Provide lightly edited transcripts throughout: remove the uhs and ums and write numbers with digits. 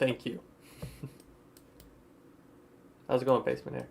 Thank you. How's it going, Basement Air?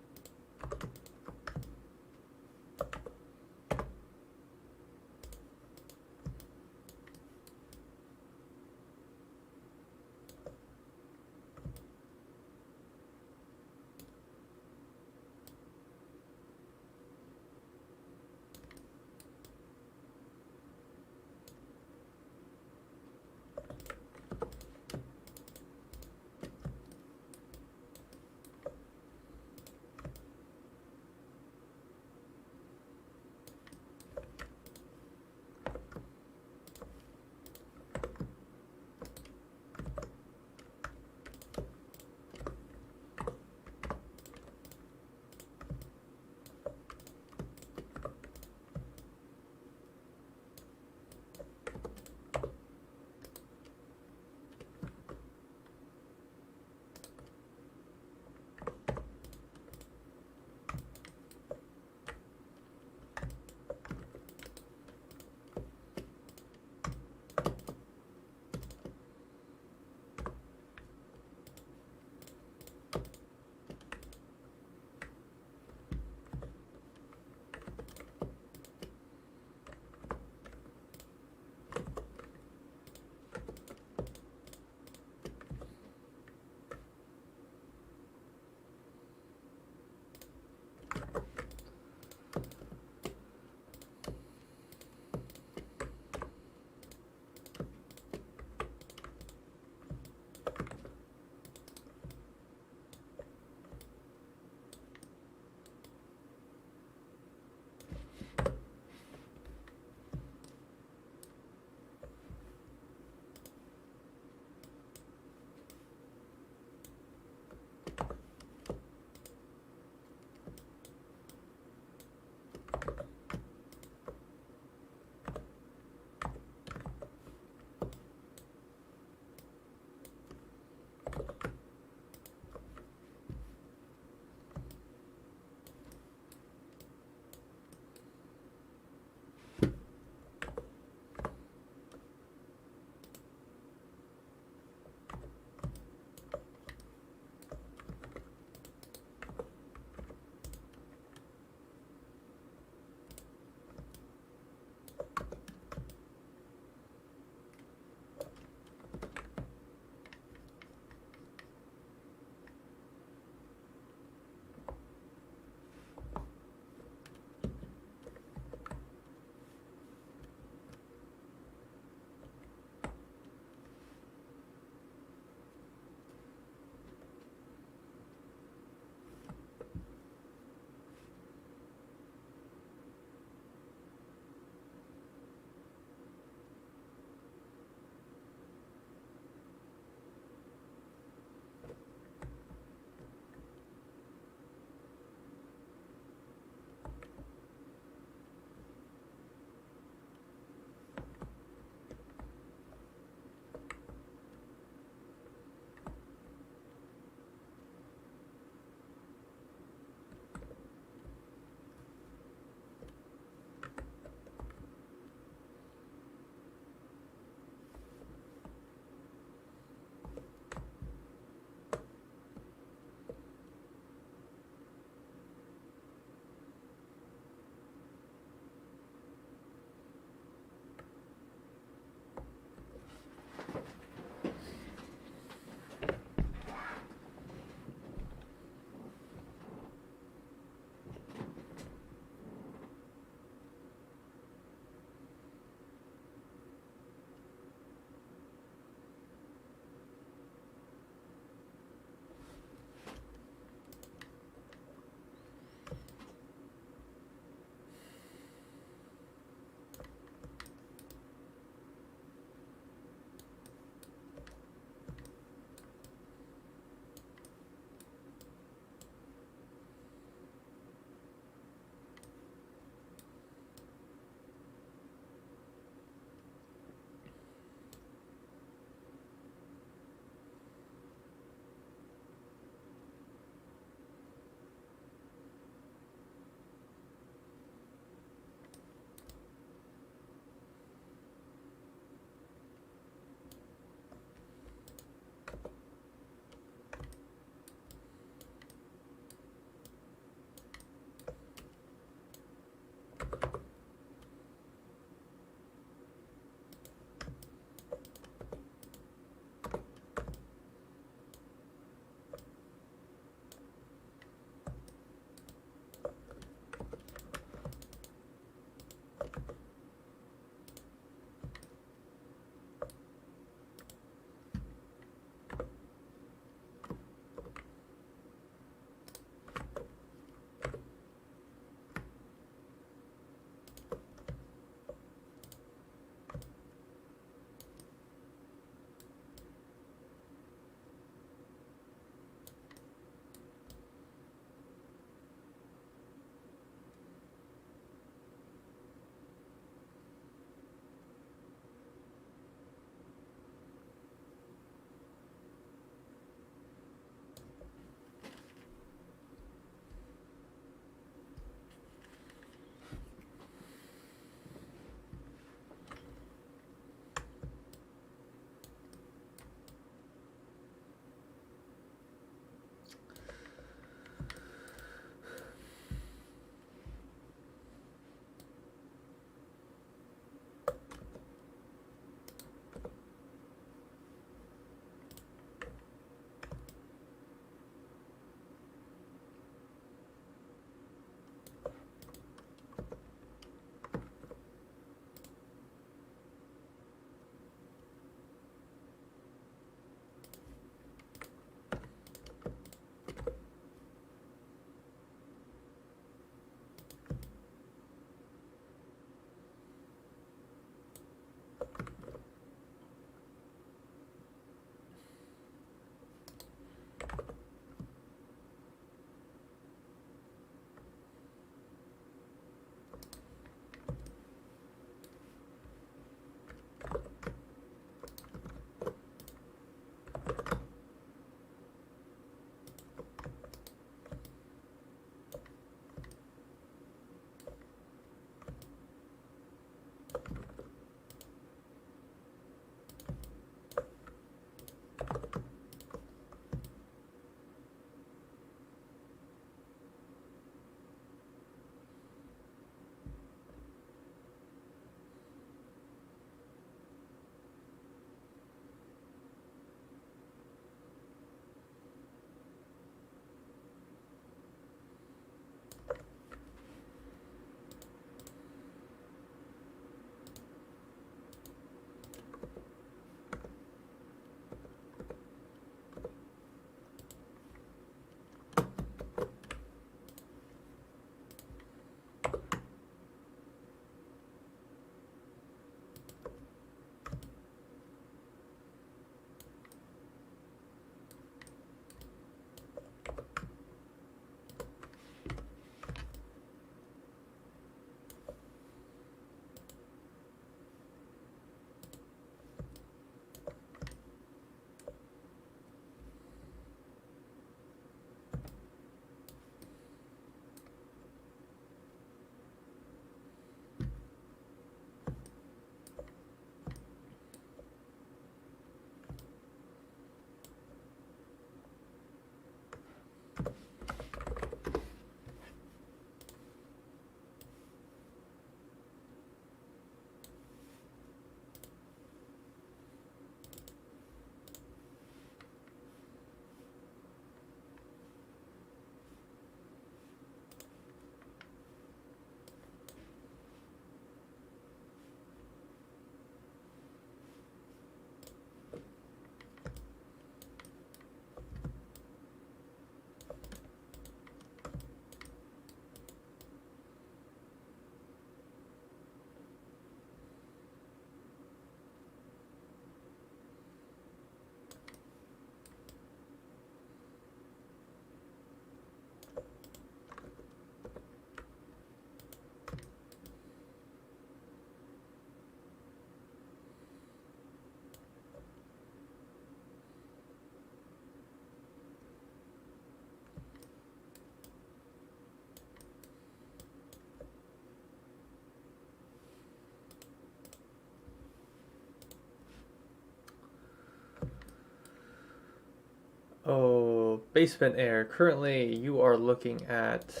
Oh, Basement Air. Currently, you are looking at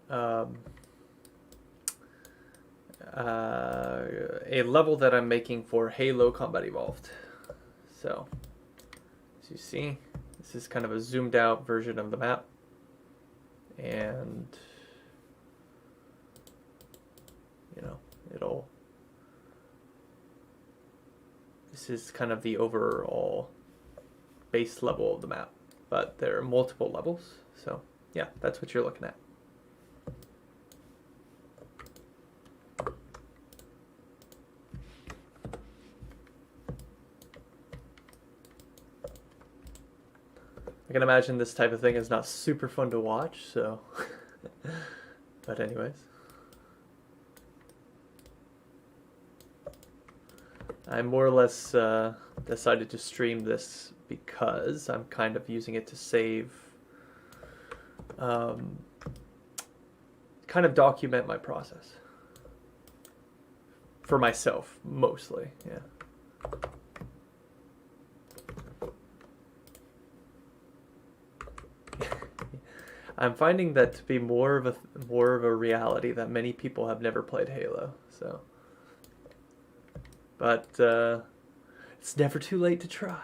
um, a level that I'm making for Halo Combat Evolved. So, as you see, this is kind of a zoomed out version of the map. And, you know, it'll. This is kind of the overall base level of the map, but there are multiple levels. So, yeah, that's what you're looking at. I can imagine this type of thing is not super fun to watch, so. But, anyways. I more or less decided to stream this because I'm kind of using it to save, kind of document my process. For myself, mostly, yeah. I'm finding that to be more of a reality that many people have never played Halo, so. But it's never too late to try.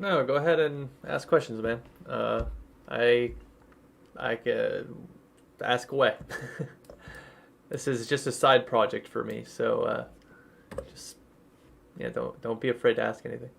No, go ahead and ask questions, man. I I could ask away. This is just a side project for me, so just yeah, don't be afraid to ask anything.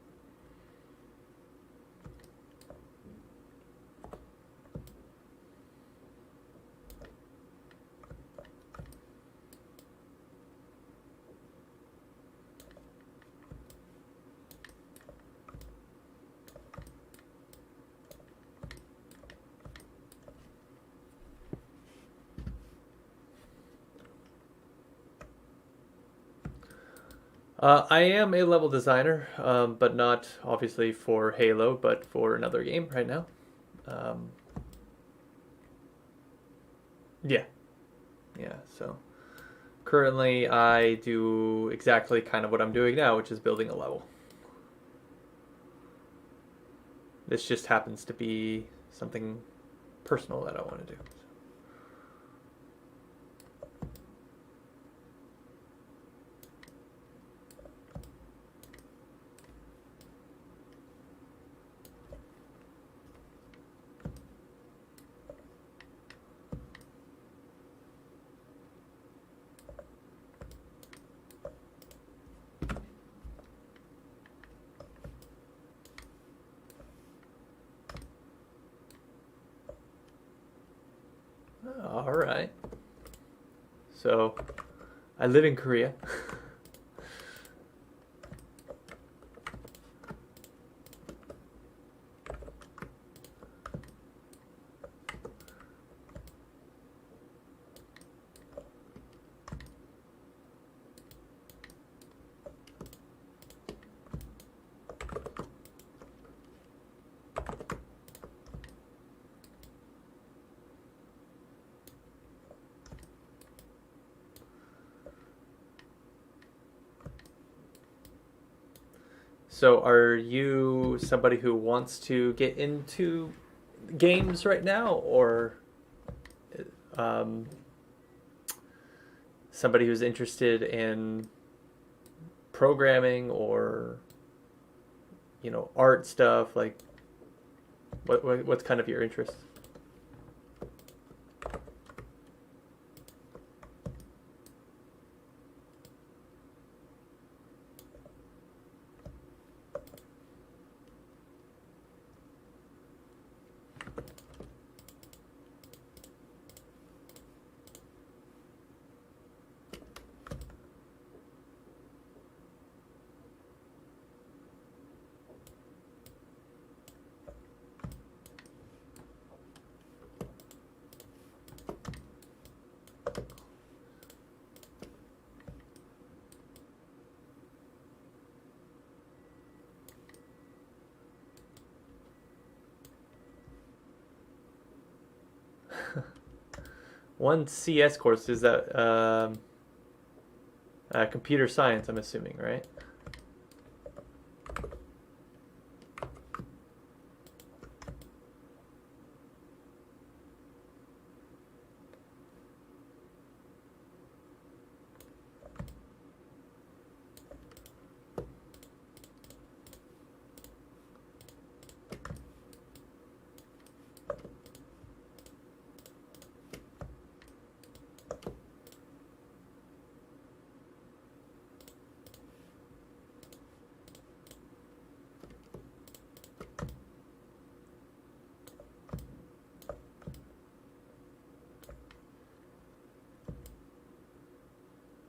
I am a level designer, but not obviously for Halo, but for another game right now. Um, yeah, yeah. So currently, I do exactly kind of what I'm doing now, which is building a level. This just happens to be something personal that I want to do. All right. So I live in Korea. So are you somebody who wants to get into games right now, or um, somebody who's interested in programming or art stuff? Like, what's kind of your interest? One CS course is that computer science, I'm assuming, right?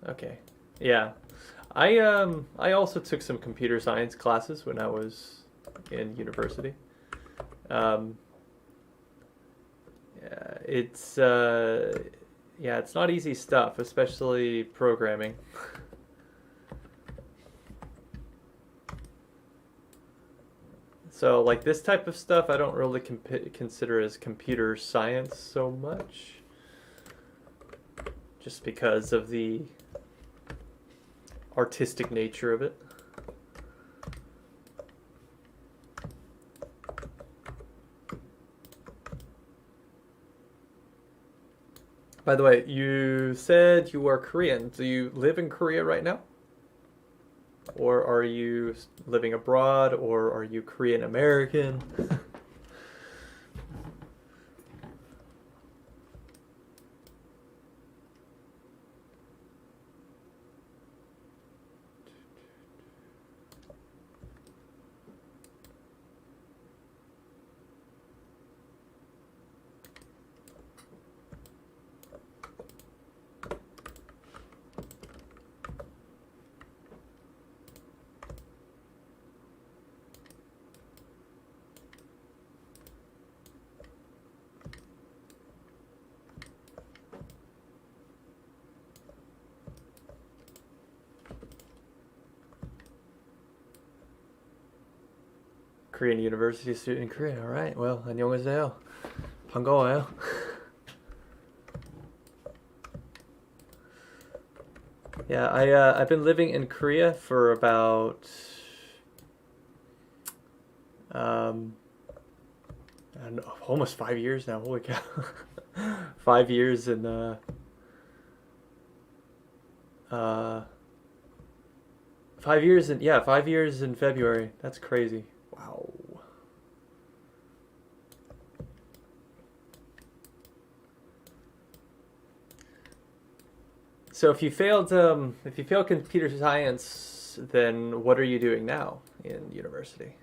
Okay. Yeah. I also took some computer science classes when I was in university. Um, yeah, it's not easy stuff, especially programming. So like this type of stuff, I don't really consider as computer science so much, just because of the artistic nature of it. By the way, you said you are Korean. Do you live in Korea right now? or are you living abroad, or are you Korean American? Korean university student in Korea. All right. Well, 안녕하세요. 반가워요. Yeah, I've been living in Korea for about I don't know, almost 5 years now. Holy cow. 5 years in uh 5 years in, yeah, 5 years in February. That's crazy. Wow. So if you failed computer science, then what are you doing now in university?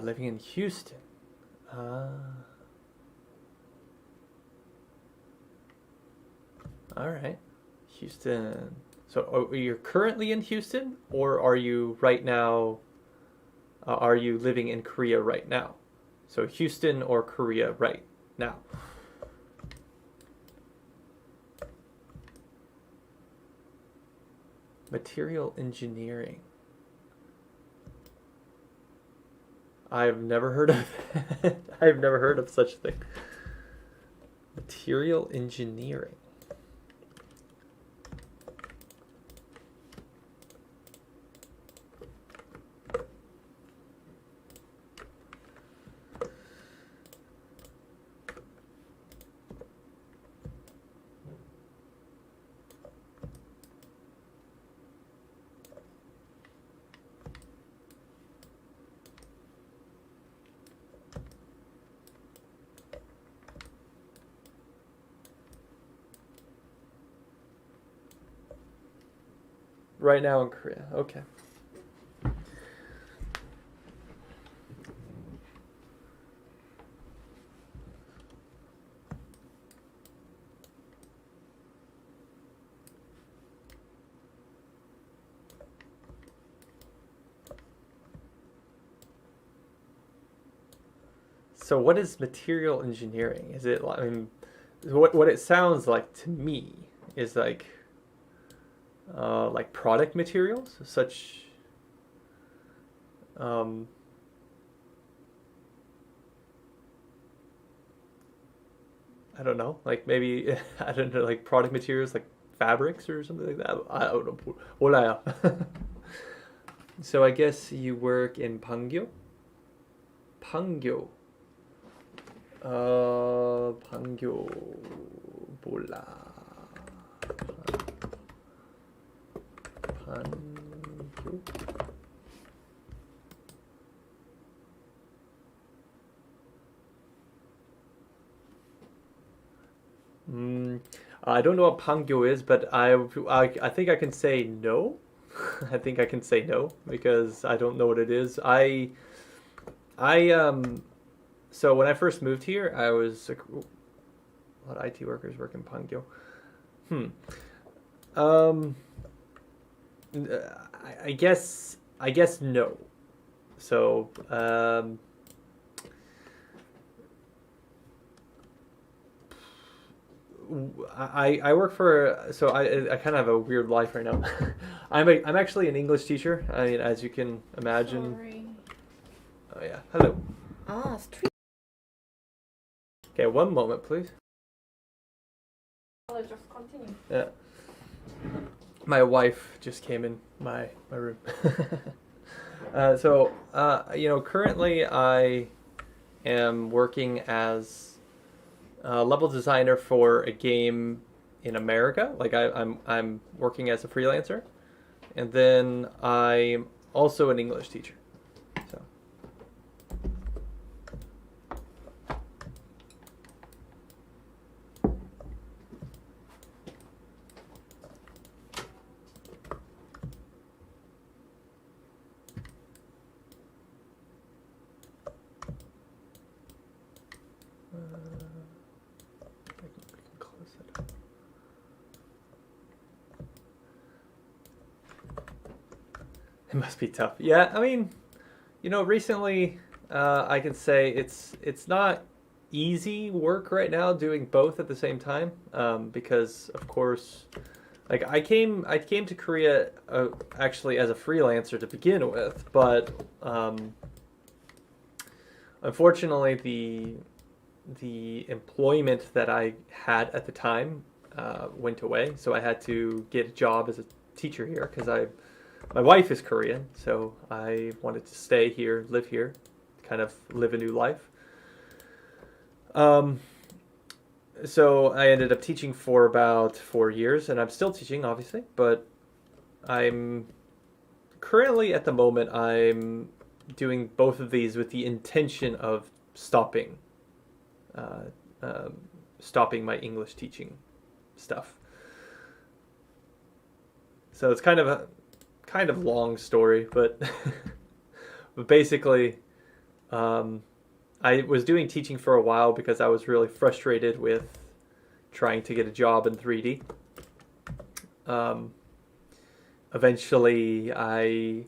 Living in Houston. All right, Houston. So you're currently in Houston, or are you right now? Are you living in Korea right now? So Houston or Korea right now. Material engineering. I've never heard of it. I've never heard of such a thing. Material engineering. Right now in Korea. Okay. So what is material engineering? Is it, I mean, what it sounds like to me is like product materials, such um, I don't know, like maybe I don't know, like product materials like fabrics or something like that. I don't know. 몰라요. So I guess you work in Pangyo? Pangyo. Pangyo 몰라. Pangyo. I don't know what Pangyo is, but I think I can say no. I think I can say no because I don't know what it is. I so when I first moved here, I was a lot of IT workers work in Pangyo. Hmm. Um. I guess no. So I work for, so I kind of have a weird life right now. I'm actually an English teacher. I mean, as you can imagine. Sorry. Oh yeah. Hello. Street. Okay, one moment, please. Let's just continue. Yeah. My wife just came in my room. So currently I am working as level designer for a game in America. Like I'm working as a freelancer, and then I'm also an English teacher. So. It must be tough. Yeah, I mean, recently I can say it's not easy work right now doing both at the same time because of course, like I came to Korea actually as a freelancer to begin with, but unfortunately the employment that I had at the time went away, so I had to get a job as a teacher here because my wife is Korean, so I wanted to stay here, live here, kind of live a new life. Um, so I ended up teaching for about 4 years, and I'm still teaching, obviously, but I'm currently at the moment I'm doing both of these with the intention of uh, um, stopping my English teaching stuff. So it's kind of long story, but but basically, um, I was doing teaching for a while because I was really frustrated with trying to get a job in 3D. Um, Eventually, I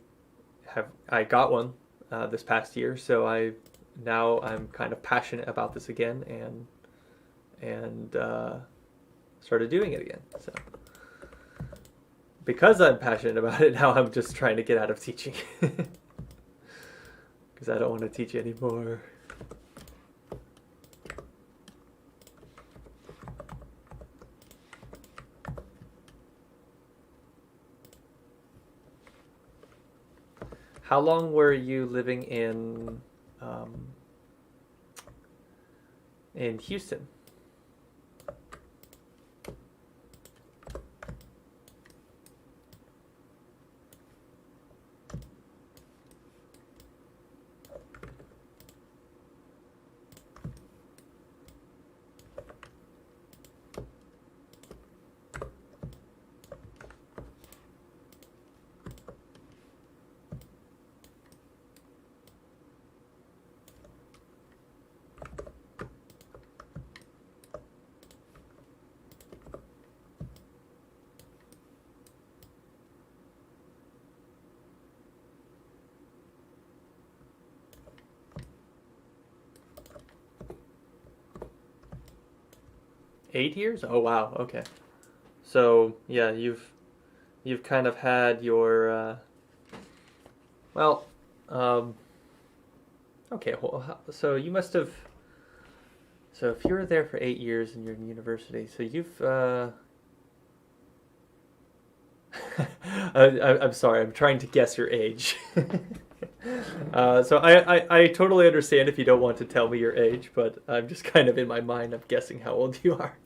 got one this past year, so I'm kind of passionate about this again and started doing it again. So because I'm passionate about it now, I'm just trying to get out of teaching because I don't want to teach anymore. How long were you living um, in Houston? 8 years? Oh wow. Okay. So yeah, you've kind of had your well, um, okay. Well, so you must have. So if you were there for 8 years and you're in university, so you've. I'm sorry. I'm trying to guess your age. So I totally understand if you don't want to tell me your age, but I'm just kind of in my mind. I'm guessing how old you are.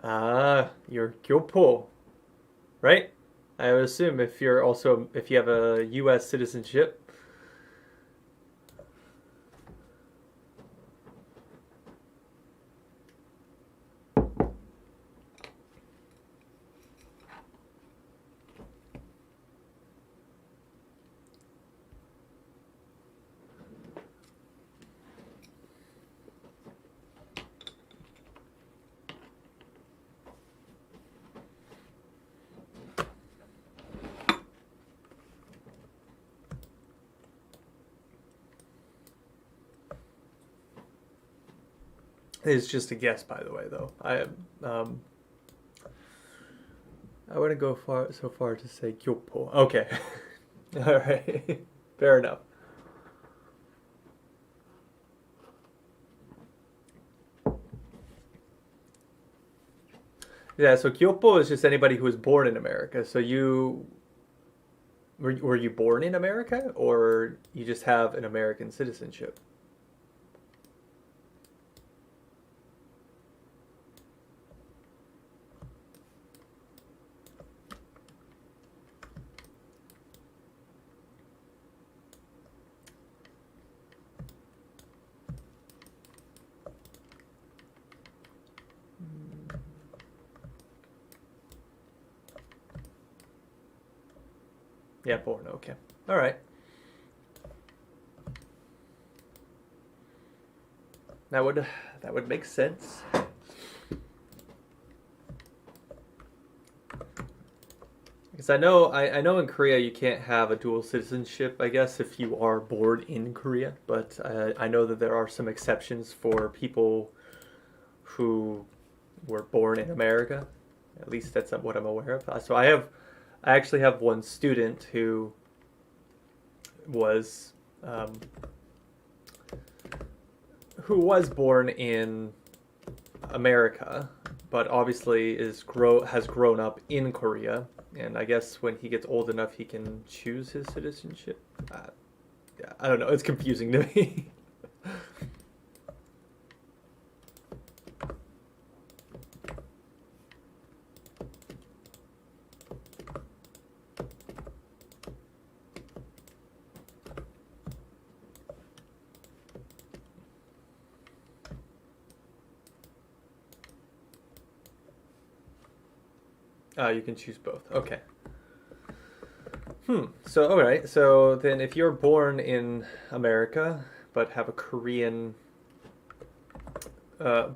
Ah, you're Kyopo, right? I would assume if you have a U.S. citizenship. 'It's just a guess, by the way, though. Um, I wouldn't go so far to say Kyopo. Okay, all right, fair enough. Yeah, so Kyopo is just anybody who was born in America. So you were you born in America or you just have an American citizenship? Yeah, born. Okay. All right. That would that would make sense. Because I know in Korea you can't have a dual citizenship, I guess, if you are born in Korea. But I know that there are some exceptions for people who were born in America. At least that's what I'm aware of. So I actually have one student was um, who was born in America, but obviously has grown up in Korea, and I guess when he gets old enough, he can choose his citizenship. Yeah, I don't know. It's confusing to me. You can choose both. Okay. So, all right. So then, if you're born in America but have a Korean, you're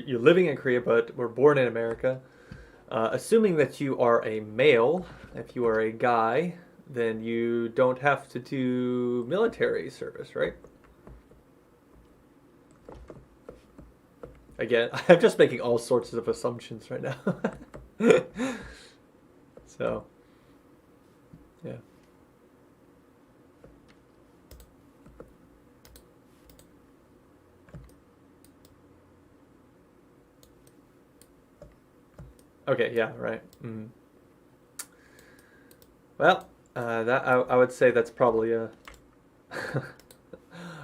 living in Korea but were born in America, assuming that you are a male, if you are a guy, then you don't have to do military service, right? Again, I'm just making all sorts of assumptions right now. So, yeah. Okay, yeah, right. Well, that I would say that's probably a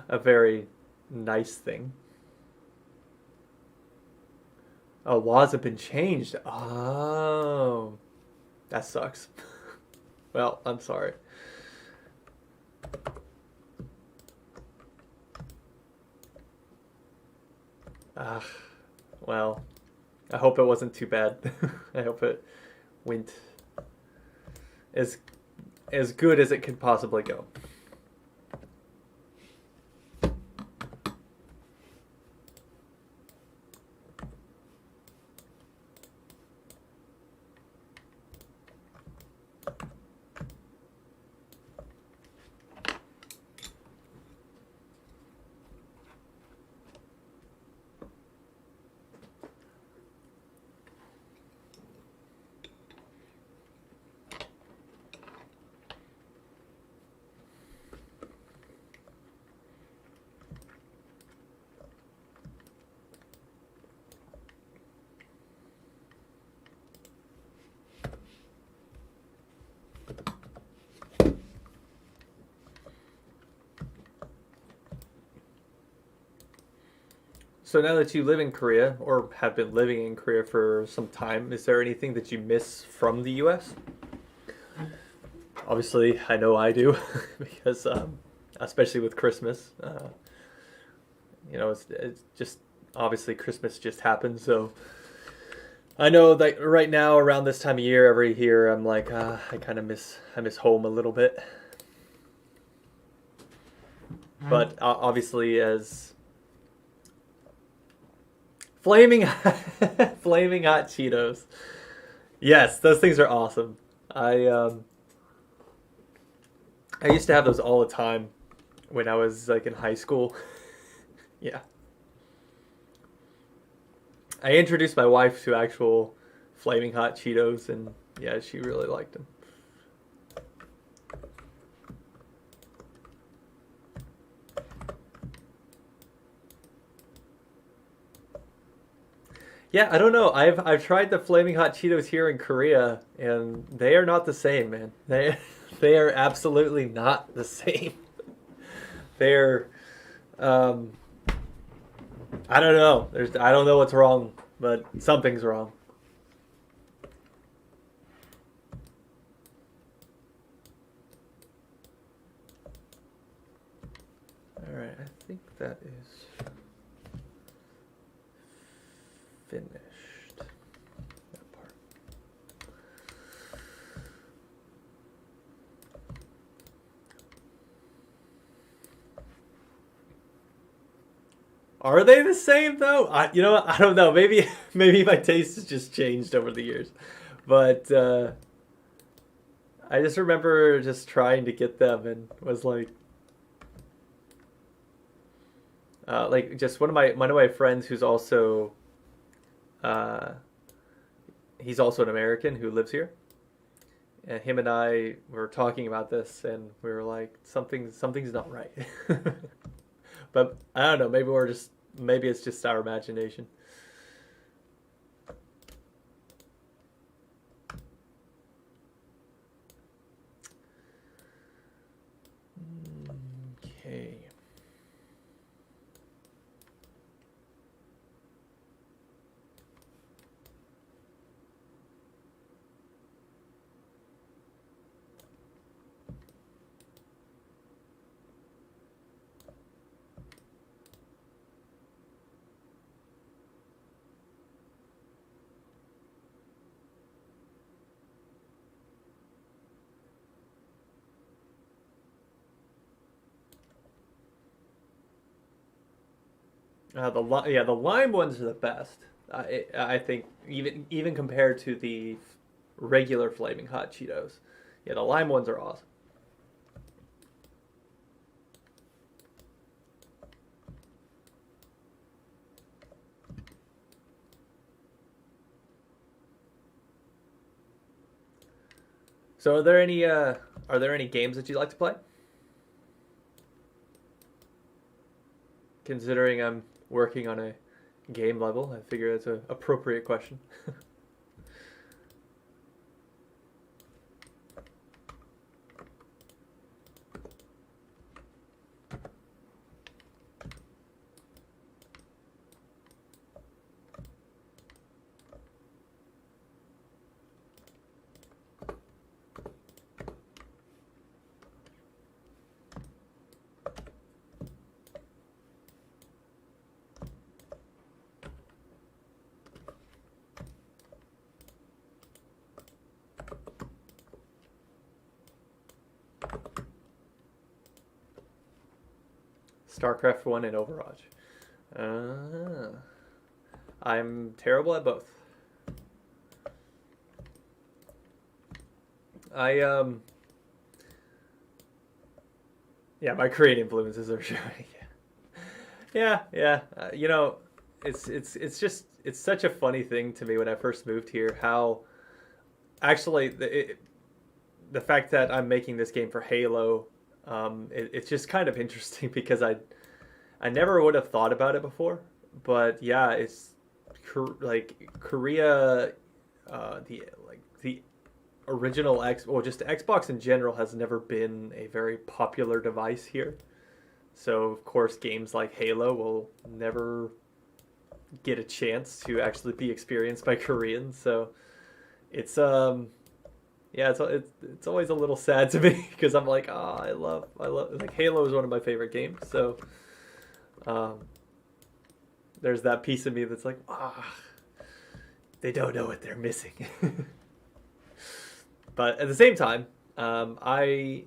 a very nice thing. Oh, laws have been changed. Oh, that sucks. Well, I'm sorry. Ah, well, I hope it wasn't too bad. I hope it went as as good as it could possibly go. So now that you live in Korea or have been living in Korea for some time, is there anything that you miss from the US? Obviously, I know I do because especially with Christmas, it's just obviously Christmas just happened, so I know that right now around this time of year, every year, I'm like, I kind of miss home a little bit. But obviously, as flaming flaming hot Cheetos, yes, those things are awesome. I used to have those all the time when I was like in high school. Yeah, I introduced my wife to actual flaming hot Cheetos, and yeah, she really liked them. Yeah, I don't know. I've tried the flaming hot Cheetos here in Korea, and they are not the same, man. They are absolutely not the same. They're um, I don't know. I don't know what's wrong, but something's wrong. All right, I think that is finished. That part. Are they the same though? You know what? I don't know. Maybe maybe my taste has just changed over the years, but I just remember just trying to get them and was like just one of my friends who's also uh, he's also an American who lives here, and him and I were talking about this, and we were like something's not right. But I don't know. Maybe it's just our imagination. Okay. The lime ones are the best. I think even compared to the regular flaming hot Cheetos. Yeah, the lime ones are awesome. So are there any games that you like to play? Considering I'm working on a game level, I figure that's an appropriate question. StarCraft 1 and Overwatch. Uh, I'm terrible at both. I Yeah, my Korean influences are showing. Yeah, yeah. It's such a funny thing to me when I first moved here. How actually the fact that I'm making this game for Halo, it's just kind of interesting because I never would have thought about it before. But yeah, it's like Korea, the original just Xbox in general has never been a very popular device here. So of course, games like Halo will never get a chance to actually be experienced by Koreans. So it's yeah, it's always a little sad to me because I'm like, oh, I love like Halo is one of my favorite games. So um, there's that piece of me that's like, ah, they don't know what they're missing. But at the same time, I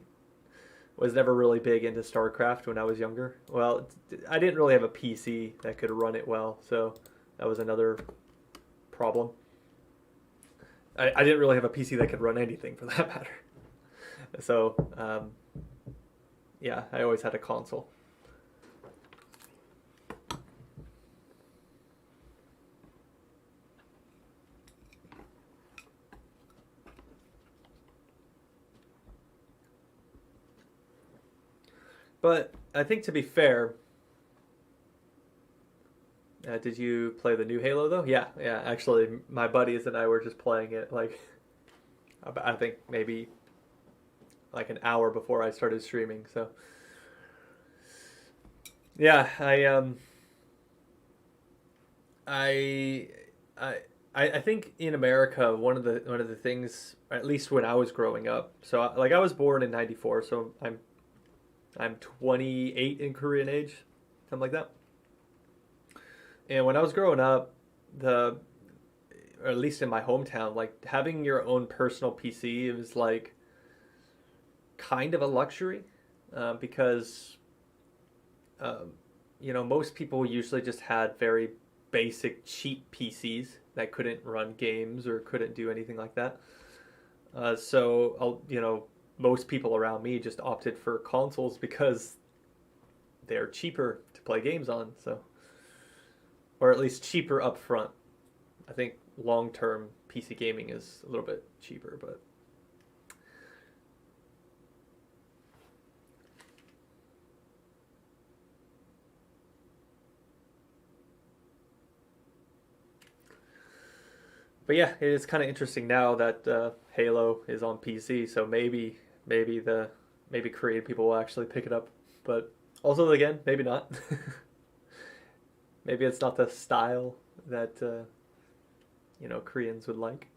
was never really big into StarCraft when I was younger. Well, I didn't really have a PC that could run it well, so that was another problem. I didn't really have a PC that could run anything for that matter. So, yeah, I always had a console. But I think to be fair, Did you play the new Halo though? Yeah, yeah. Actually, my buddies and I were just playing it like I think maybe like an hour before I started streaming. So yeah, I I I think in America one of the things, at least when I was growing up. So like I was born in '94, so I'm 28 in Korean age, something like that. And when I was growing up, the or at least in my hometown, like having your own personal PC was like kind of a luxury because um, most people usually just had very basic, cheap PCs that couldn't run games or couldn't do anything like that. So most people around me just opted for consoles because they're cheaper to play games on. So, or at least cheaper up front. I think long term PC gaming is a little bit cheaper, but yeah, it is kind of interesting now that Halo is on PC. So maybe Korean people will actually pick it up, but also again, maybe not. Maybe it's not the style that Koreans would like.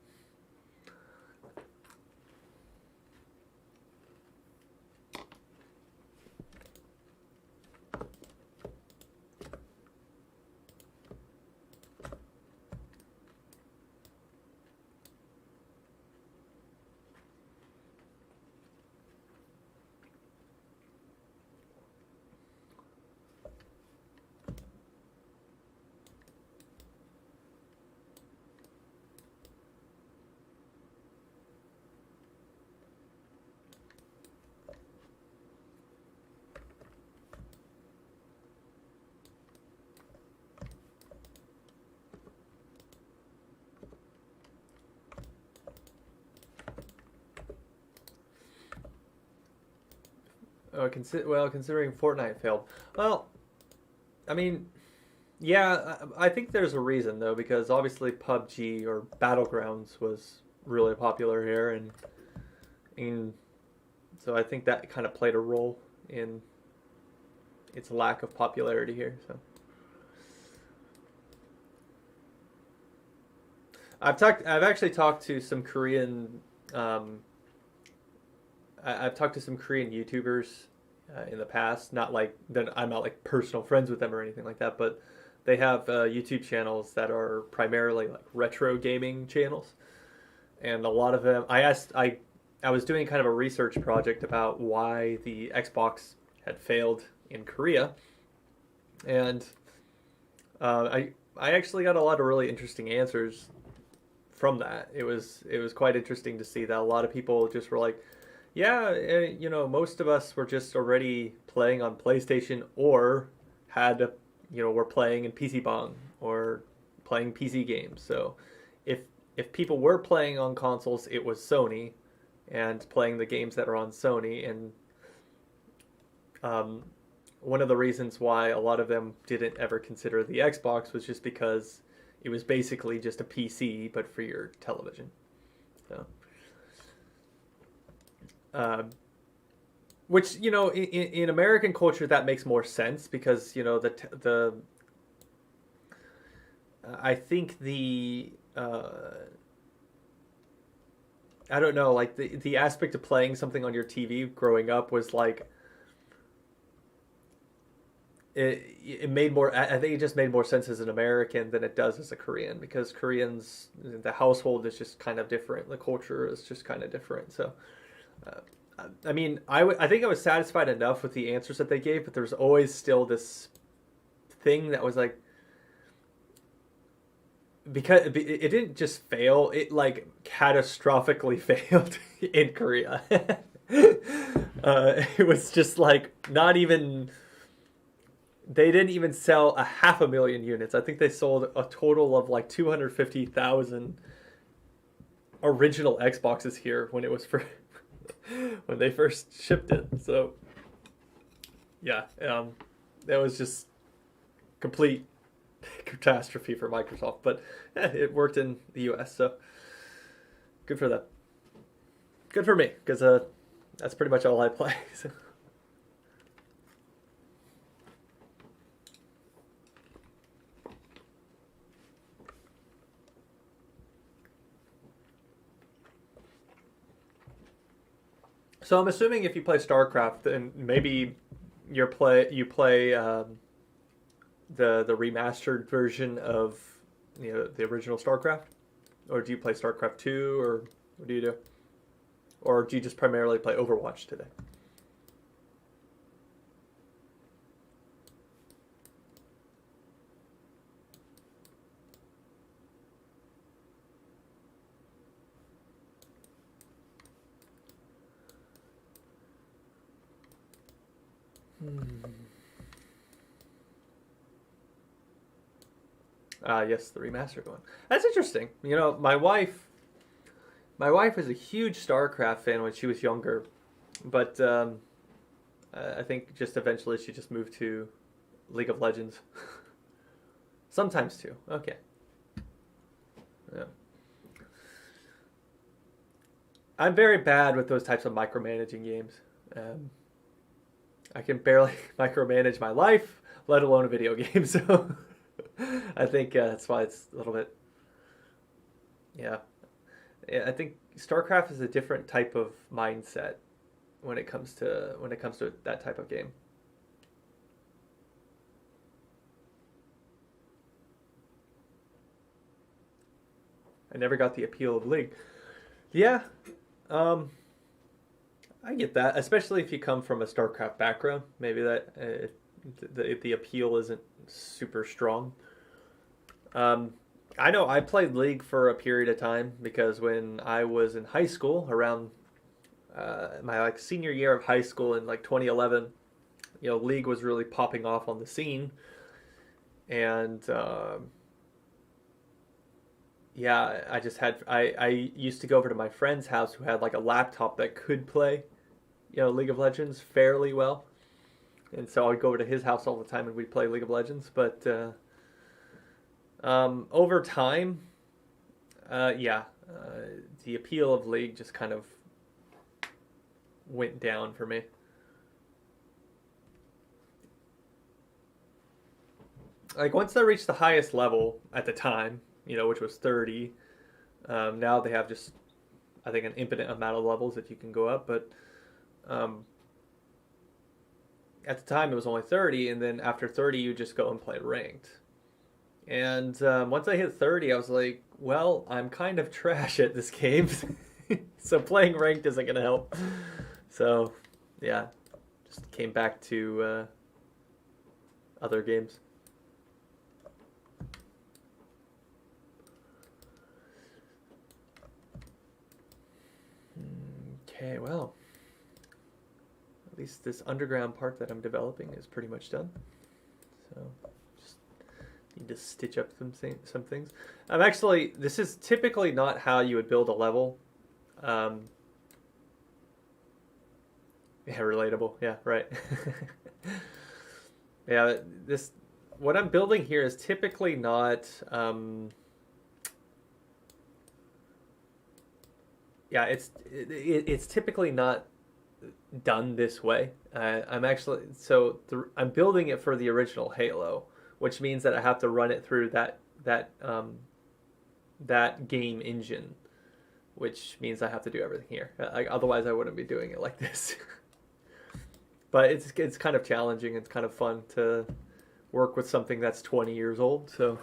Considering Fortnite failed, well, I mean, yeah, I think there's a reason though, because obviously PUBG or Battlegrounds was really popular here, and so I think that kind of played a role in its lack of popularity here. So I've actually talked to some Korean, um, I've talked to some Korean YouTubers in the past. Not like that, I'm not like personal friends with them or anything like that, but they have YouTube channels that are primarily like retro gaming channels, and a lot of them. I was doing kind of a research project about why the Xbox had failed in Korea, and I actually got a lot of really interesting answers from that. It was quite interesting to see that a lot of people just were like, yeah, most of us were just already playing on PlayStation or had, were playing in PC Bong or playing PC games. So if if people were playing on consoles, it was Sony and playing the games that are on Sony. And um, one of the reasons why a lot of them didn't ever consider the Xbox was just because it was basically just a PC, but for your television. So, uh, which in American culture that makes more sense because the I think the I don't know, like the aspect of playing something on your TV growing up was like it made more. I think it just made more sense as an American than it does as a Korean because Koreans, the household is just kind of different. The culture is just kind of different. So, I mean, I think I was satisfied enough with the answers that they gave, but there's always still this thing that was like because it didn't just fail; it like catastrophically failed in Korea. It was just like not even they didn't even sell a 500,000 units. I think they sold a total of like 250,000 original Xboxes here when it was for when they first shipped it. So yeah, that was just complete catastrophe for Microsoft, but it worked in the U.S., so good for them. Good for me, because that's pretty much all I play. So. So I'm assuming if you play StarCraft, then maybe you play the remastered version of the original StarCraft, or do you play StarCraft 2, or what do you do, or do you just primarily play Overwatch today? Yes, the remastered one. That's interesting. My wife was a huge StarCraft fan when she was younger, but I think just eventually she just moved to League of Legends. Sometimes too. Okay. Yeah. I'm very bad with those types of micromanaging games. Um, I can barely micromanage my life, let alone a video game. So I think that's why it's a little bit. Yeah. Yeah, I think StarCraft is a different type of mindset when it comes to that type of game. I never got the appeal of League. Yeah, um, I get that, especially if you come from a StarCraft background. Maybe that the appeal isn't super strong. Um, I know I played League for a period of time because when I was in high school, around my like senior year of high school in like 2011, League was really popping off on the scene, and yeah, I used to go over to my friend's house who had like a laptop that could play League of Legends fairly well, and so I'd go over to his house all the time and we'd play League of Legends. But over time, yeah, the appeal of League just kind of went down for me. Like once I reached the highest level at the time, which was 30. Now they have just, I think, an infinite amount of levels that you can go up. But um, at the time, it was only 30, and then after 30, you just go and play ranked. And once I hit 30, I was like, well, I'm kind of trash at this game, so playing ranked isn't going to help. So, yeah, just came back to other games. Okay, well, at least this underground part that I'm developing is pretty much done. So just need to stitch up some things. This is typically not how you would build a level. Um, yeah, relatable. Yeah, right. Yeah, this what I'm building here is typically not. Yeah, it's typically not done this way. I'm building it for the original Halo, which means that I have to run it through that game engine, which means I have to do everything here. Otherwise, I wouldn't be doing it like this. But it's kind of challenging. It's kind of fun to work with something that's 20 years old. So.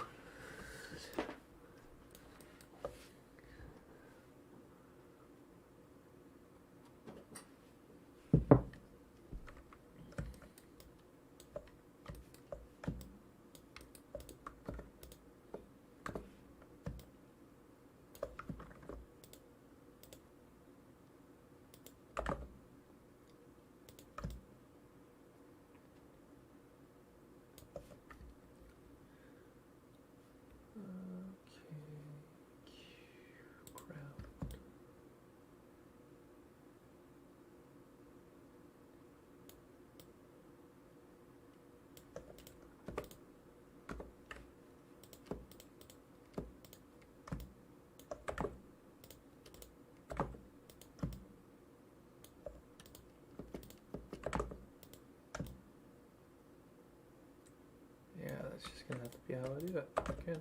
see how I do it. Okay.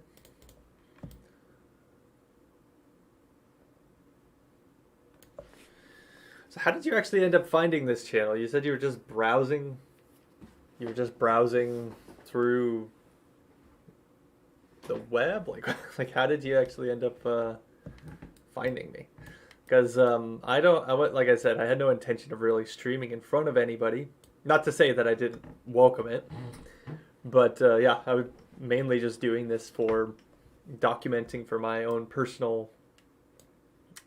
So how did you actually end up finding this channel? You said you were just browsing. You were just browsing through the web. Like how did you actually end up finding me? Because like I said, I had no intention of really streaming in front of anybody. Not to say that I didn't welcome it, but yeah, I was mainly just doing this for documenting for my own personal,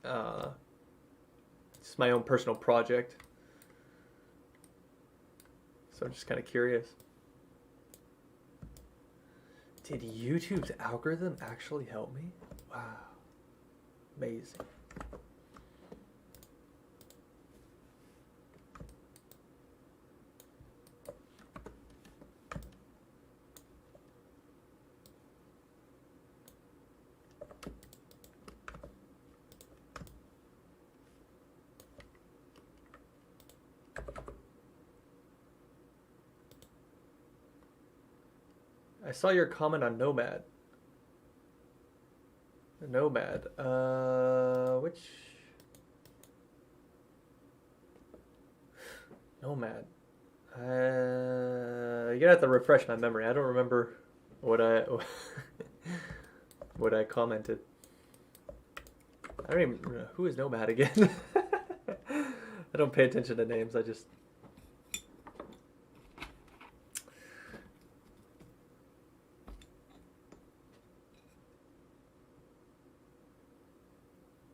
it's my own personal project. So I'm just kind of curious. Did YouTube's algorithm actually help me? Wow, amazing. I saw your comment on Nomad. Nomad. Which Nomad? You're gonna have to refresh my memory. I don't remember what I what I commented. I don't even know who is Nomad again. I don't pay attention to names. I just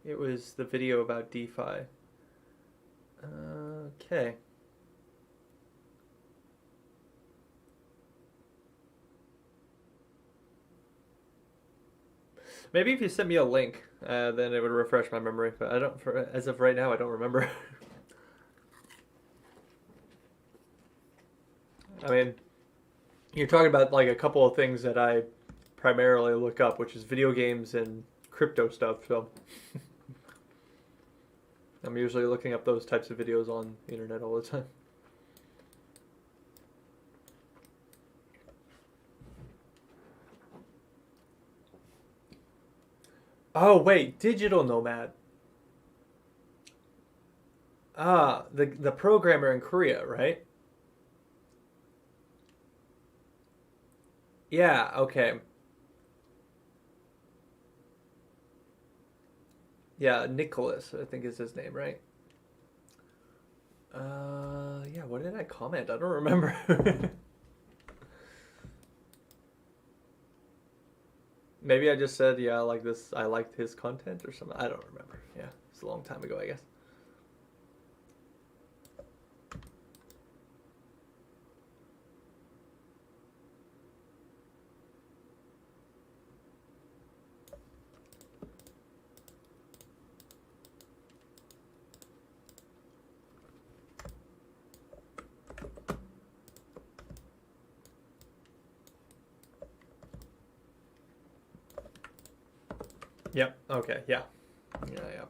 It was the video about DeFi. Okay. Maybe if you sent me a link, then it would refresh my memory. But I don't. As of right now, I don't remember. I mean, you're talking about like a couple of things that I primarily look up, which is video games and crypto stuff. So I'm usually looking up those types of videos on the internet all the time. Oh wait, Digital Nomad. Ah, the programmer in Korea, right? Yeah, okay. Yeah, Nicholas, I think is his name, right? Yeah, what did I comment? I don't remember. Maybe I just said, yeah, I like this. I liked his content or something. I don't remember. Yeah, it's a long time ago, I guess. Yep. Okay. Yeah. Yeah. Yeah.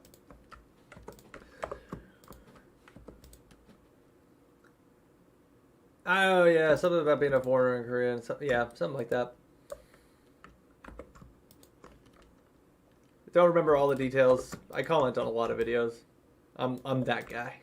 Oh yeah, something about being a foreigner in Korea. And yeah, something like that. Don't remember all the details. I comment on a lot of videos. I'm that guy.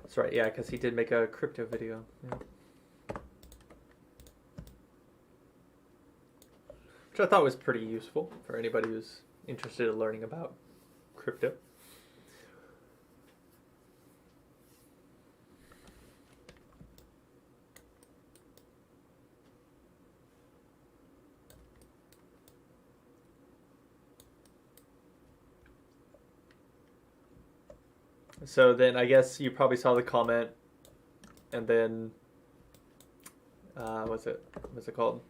That's right. Yeah, because he did make a crypto video. Yeah. Which I thought was pretty useful for anybody who's interested in learning about crypto. So then I guess you probably saw the comment, and then what's it called?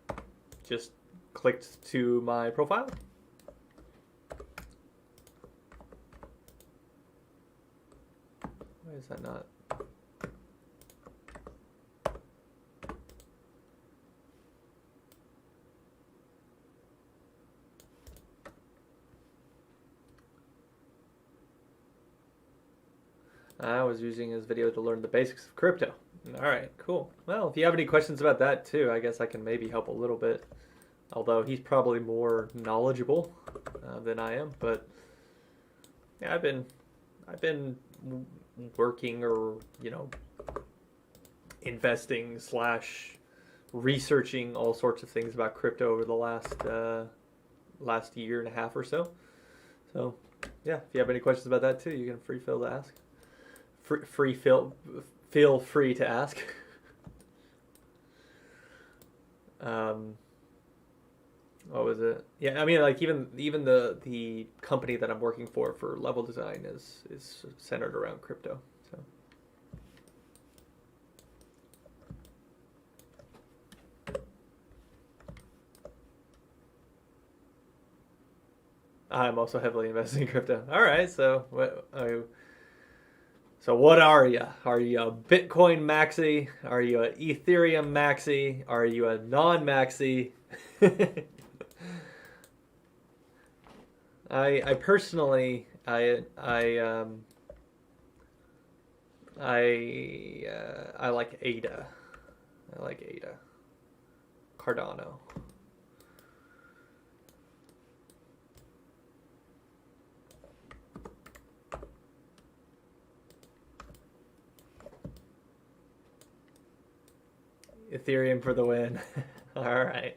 Just clicked to my profile. Why is that not? I was using his video to learn the basics of crypto. All right, cool. Well, if you have any questions about that too, I guess I can maybe help a little bit. Although he's probably more knowledgeable than I am, but yeah, I've been working or investing / researching all sorts of things about crypto over the last year and a half or so. So yeah, if you have any questions about that too, you can feel free to ask. What was it? Yeah, I mean, like even the company that I'm working for Level Design is centered around crypto. So I'm also heavily invested in crypto. All right, so what are you? So what are you? Are you a Bitcoin maxi? Are you an Ethereum maxi? Are you a non-maxi? I personally I like ADA. I like ADA. Cardano. Ethereum for the win. All right.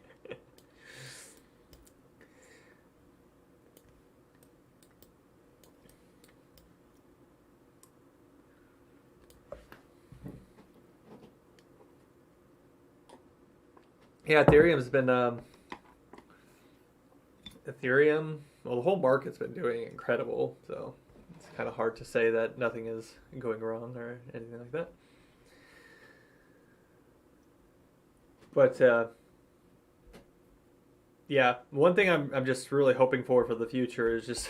Yeah, Ethereum's been Ethereum. Well, the whole market's been doing incredible, so it's kind of hard to say that nothing is going wrong or anything like that. But yeah, one thing I'm just really hoping for the future is just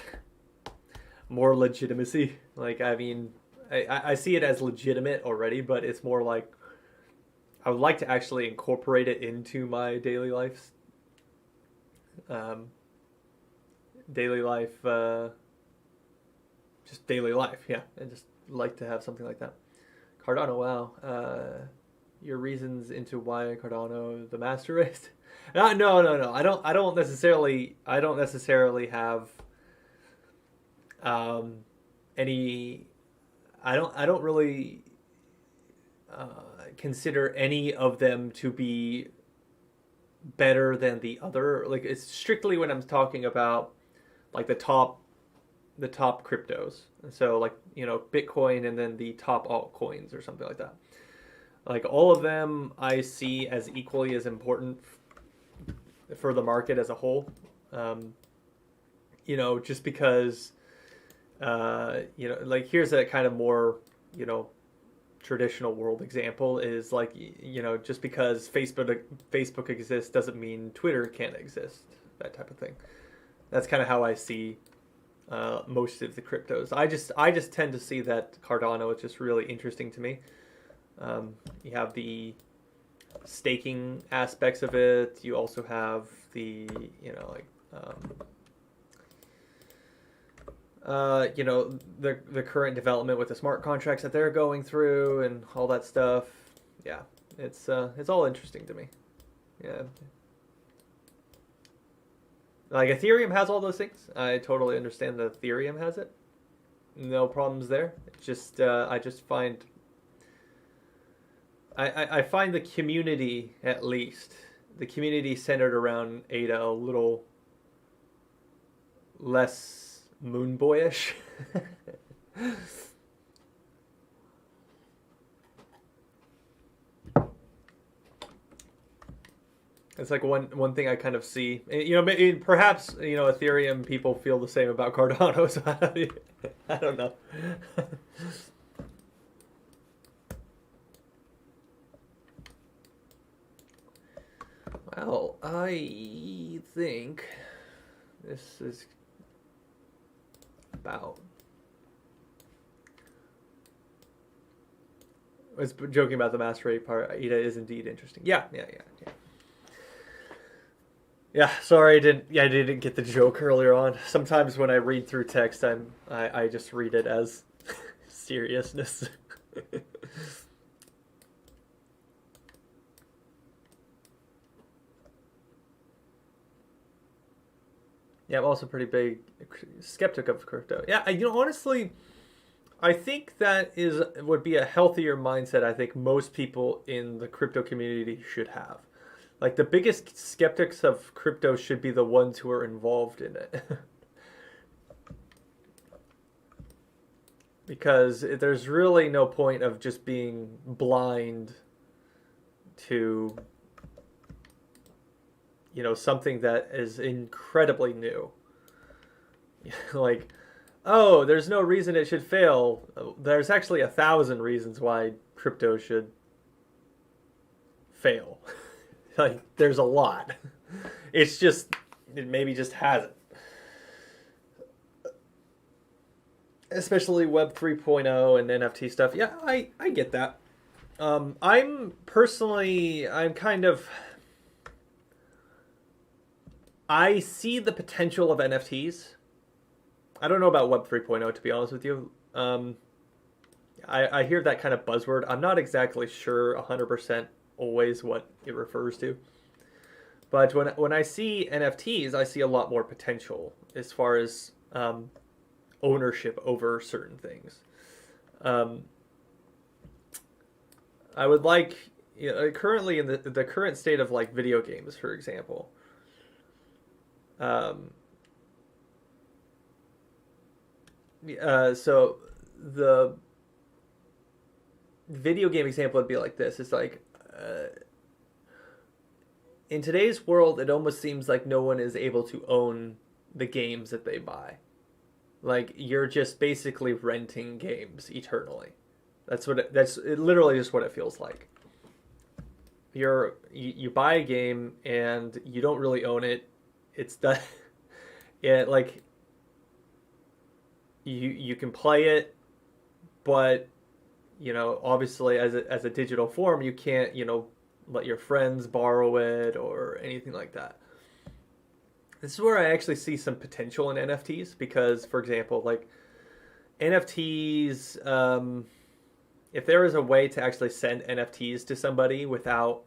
more legitimacy. Like, I mean, I see it as legitimate already, but it's more like I would like to actually incorporate it into my daily life. Daily life, just daily life, yeah. I just like to have something like that. Cardano, wow. Your reasons into why Cardano the master race? No. I don't necessarily have any. I don't really consider any of them to be better than the other. Like, it's strictly when I'm talking about like the top cryptos. So like, Bitcoin and then the top altcoins or something like that. Like, all of them I see as equally as important for the market as a whole. Just because like, here's a kind of more, traditional world example is like, just because Facebook exists doesn't mean Twitter can't exist. That type of thing. That's kind of how I see most of the cryptos. I just tend to see that Cardano is just really interesting to me. You have the staking aspects of it. You also have the the current development with the smart contracts that they're going through and all that stuff. Yeah, it's all interesting to me. Yeah, like Ethereum has all those things. I totally understand that Ethereum has it. No problems there. It's just I just find I find the community, at least the community centered around ADA, a little less moon boyish. It's like one thing I kind of see. Maybe, perhaps, Ethereum people feel the same about Cardano. So I don't know. Well, I think this is about. I was joking about the master rate part. ADA is indeed interesting. Yeah. Yeah, sorry, I didn't get the joke earlier on. Sometimes when I read through text, I just read it as seriousness. Yeah, I'm also pretty big skeptic of crypto. Yeah, honestly, I think that would be a healthier mindset. I think most people in the crypto community should have. Like the biggest skeptics of crypto should be the ones who are involved in it. Because there's really no point of just being blind to something that is incredibly new. Like, oh, there's no reason it should fail. There's actually 1,000 reasons why crypto should fail. Like, there's a lot. It's just, it maybe just hasn't. Especially Web 3.0 and NFT stuff. Yeah, I get that. I'm kind of, I see the potential of NFTs. I don't know about Web 3.0, to be honest with you. I hear that kind of buzzword. I'm not exactly sure 100% always what it refers to. But when I see NFTs, I see a lot more potential as far as ownership over certain things. I would like, currently in the current state of like video games, for example. So the video game example would be like this. It's like, in today's world, it almost seems like no one is able to own the games that they buy. Like you're just basically renting games eternally. That's literally just what it feels like. You buy a game and you don't really own it. It's done. Yeah, like you can play it, but obviously as a digital form, you can't let your friends borrow it or anything like that. This is where I actually see some potential in NFTs because, for example, like NFTs, if there is a way to actually send NFTs to somebody without,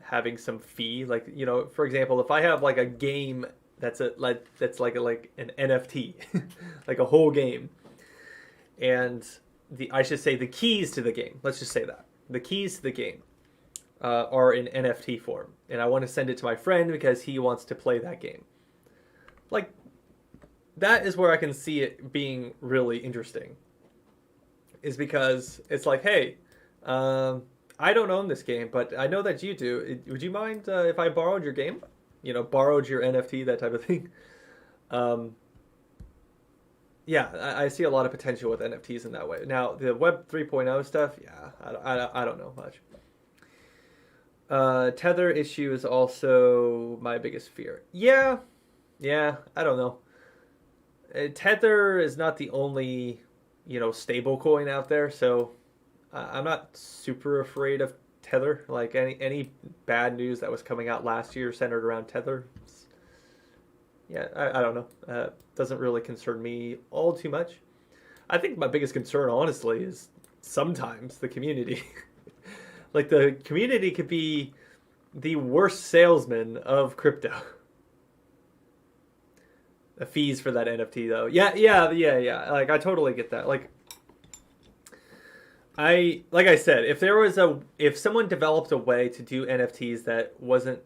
having some fee, like for example, if I have like a game that's like an NFT, like a whole game, and I should say the keys to the game. Let's just say that the keys to the game are in NFT form, and I want to send it to my friend because he wants to play that game. Like, that is where I can see it being really interesting. Is because it's like, hey, I don't own this game, but I know that you do. Would you mind if I borrowed your game? Borrowed your NFT, that type of thing. Yeah, I see a lot of potential with NFTs in that way. Now, the Web 3.0 stuff, yeah, I don't know much. Tether issue is also my biggest fear. Yeah, I don't know. Tether is not the only, stable coin out there, so I'm not super afraid of Tether. Like any bad news that was coming out last year centered around Tether. Yeah, I don't know. Doesn't really concern me all too much. I think my biggest concern, honestly, is sometimes the community. Like the community could be the worst salesman of crypto. The fees for that NFT though. Yeah. Like I totally get that. Like I said, if someone developed a way to do NFTs that wasn't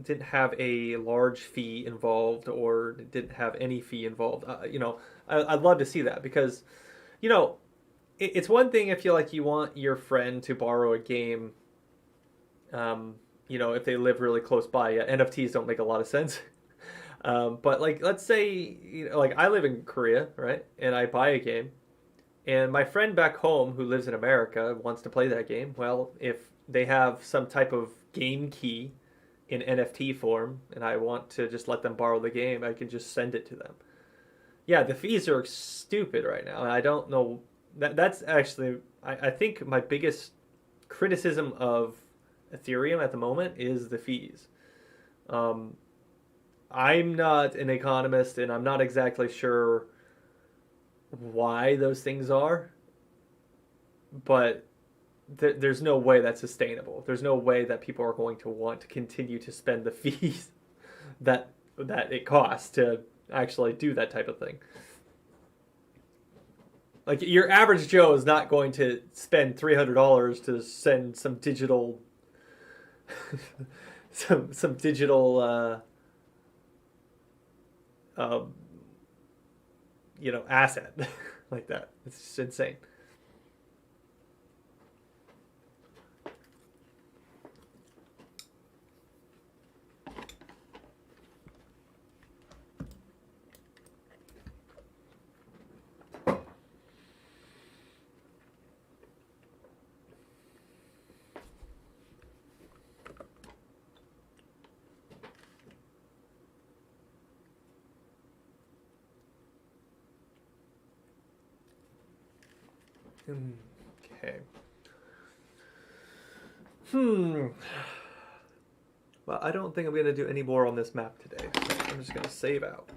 didn't have a large fee involved or didn't have any fee involved, I'd love to see that because, it's one thing if you want your friend to borrow a game, if they live really close by. Yeah, NFTs don't make a lot of sense. But like, let's say, like I live in Korea, right? And I buy a game and my friend back home who lives in America wants to play that game. Well, if they have some type of game key in NFT form and I want to just let them borrow the game, I can just send it to them. Yeah, the fees are stupid right now. I don't know. That's actually, I think my biggest criticism of Ethereum at the moment is the fees. Um, I'm not an economist, and I'm not exactly sure why those things are, but there's no way that's sustainable. There's no way that people are going to want to continue to spend the fees that it costs to actually do that type of thing. Like your average Joe is not going to spend $300 to send some digital, some digital, um, asset like that. It's just insane. Okay. Well, I don't think I'm going to do any more on this map today. So I'm just going to save out.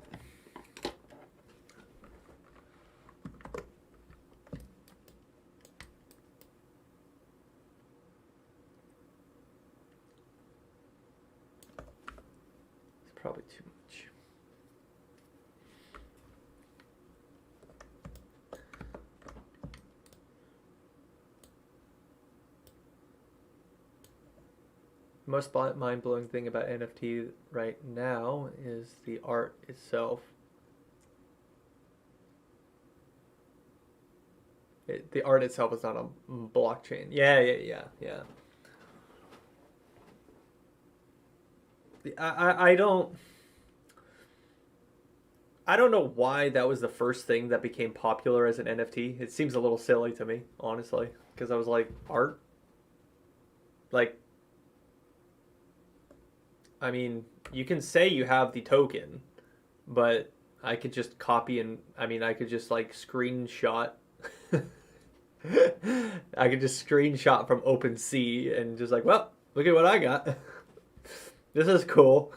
It's probably too much. The most mind-blowing thing about NFT right now is the art itself. The art itself is not on blockchain. Yeah. I don't know why that was the first thing that became popular as an NFT. It seems a little silly to me, honestly, because I was like, art? Like, I mean, you can say you have the token, but I could just copy and I could just like screenshot. I could just screenshot from OpenSea and just like, well, look at what I got. This is cool.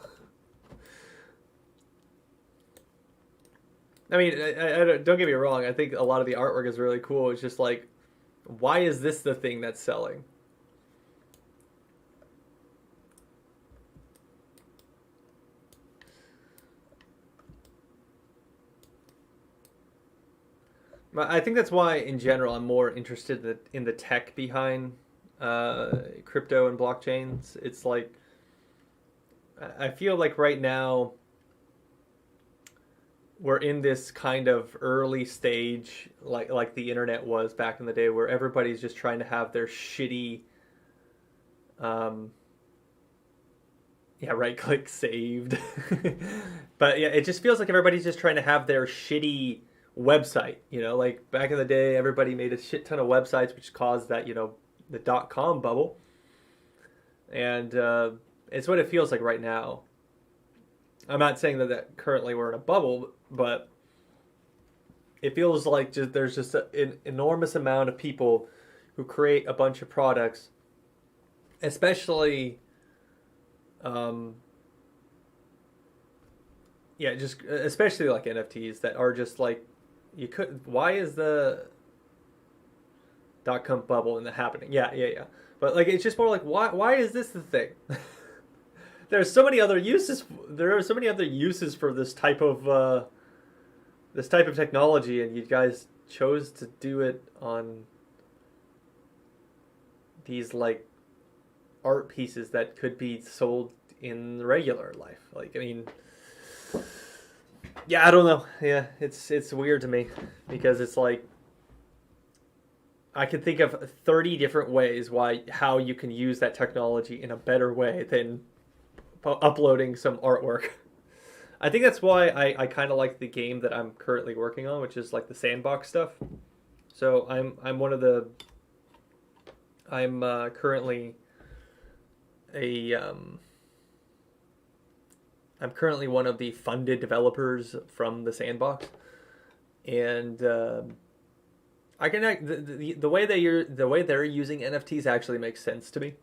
I mean, I don't get me wrong. I think a lot of the artwork is really cool. It's just like, why is this the thing that's selling? I think that's why, in general, I'm more interested in the tech behind crypto and blockchains. It's like, I feel like right now we're in this kind of early stage, like the internet was back in the day, where everybody's just trying to have their shitty, um, yeah, right click saved. But yeah, it just feels like everybody's just trying to have their shitty website. Like back in the day, everybody made a shit ton of websites, which caused that, the .com bubble. And it's what it feels like right now. I'm not saying that currently we're in a bubble, but it feels like there's just an enormous amount of people who create a bunch of products, especially, just especially like NFTs that are just like, why is the .com bubble in the happening? Yeah. But like, it's just more like, why is this the thing? There are so many other uses for this type of technology, and you guys chose to do it on these like art pieces that could be sold in regular life. Like, I mean, yeah, I don't know. Yeah, it's weird to me because it's like I can think of 30 different ways how you can use that technology in a better way than uploading some artwork. I think that's why I kind of like the game that I'm currently working on, which is like the sandbox stuff. So I'm currently I'm currently one of the funded developers from the sandbox, and I can the way they're using NFTs actually makes sense to me.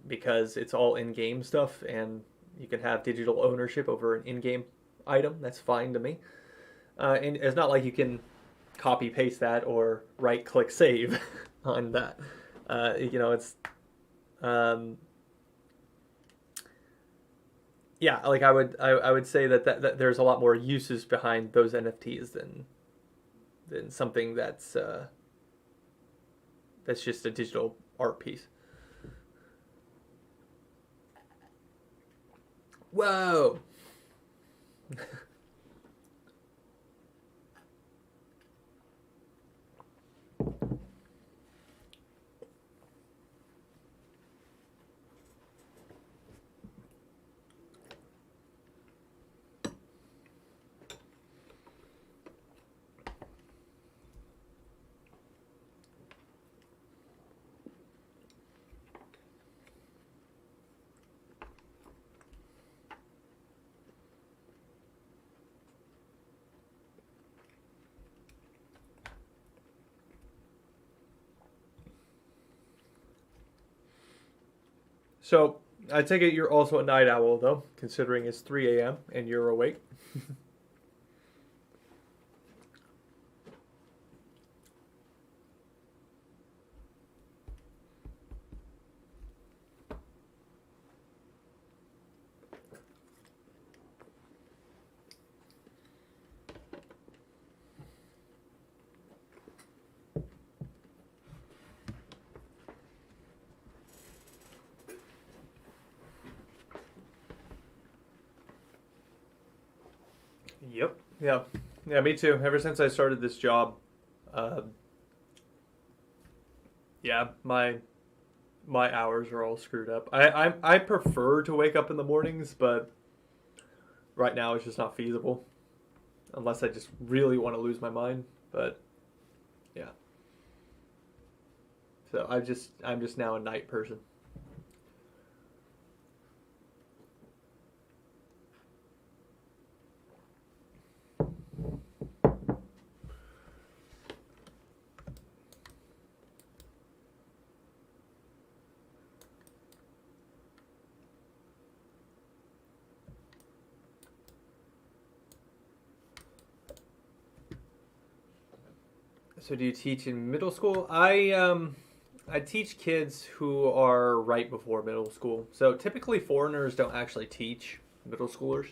because it's all in-game stuff, and you can have digital ownership over an in-game item. That's fine to me. And it's not like you can copy paste that or right click save on that. It's um, yeah, like I would say that there's a lot more uses behind those NFTs than something that's just a digital art piece. Whoa. So I take it you're also a night owl, though, considering it's 3 a.m. and you're awake. Yep. Yeah. Yeah, me too. Ever since I started this job, uh, yeah, my hours are all screwed up. I prefer to wake up in the mornings, but right now it's just not feasible unless I just really want to lose my mind. But yeah, so I'm just now a night person. So do you teach in middle school? I teach kids who are right before middle school. So typically foreigners don't actually teach middle schoolers.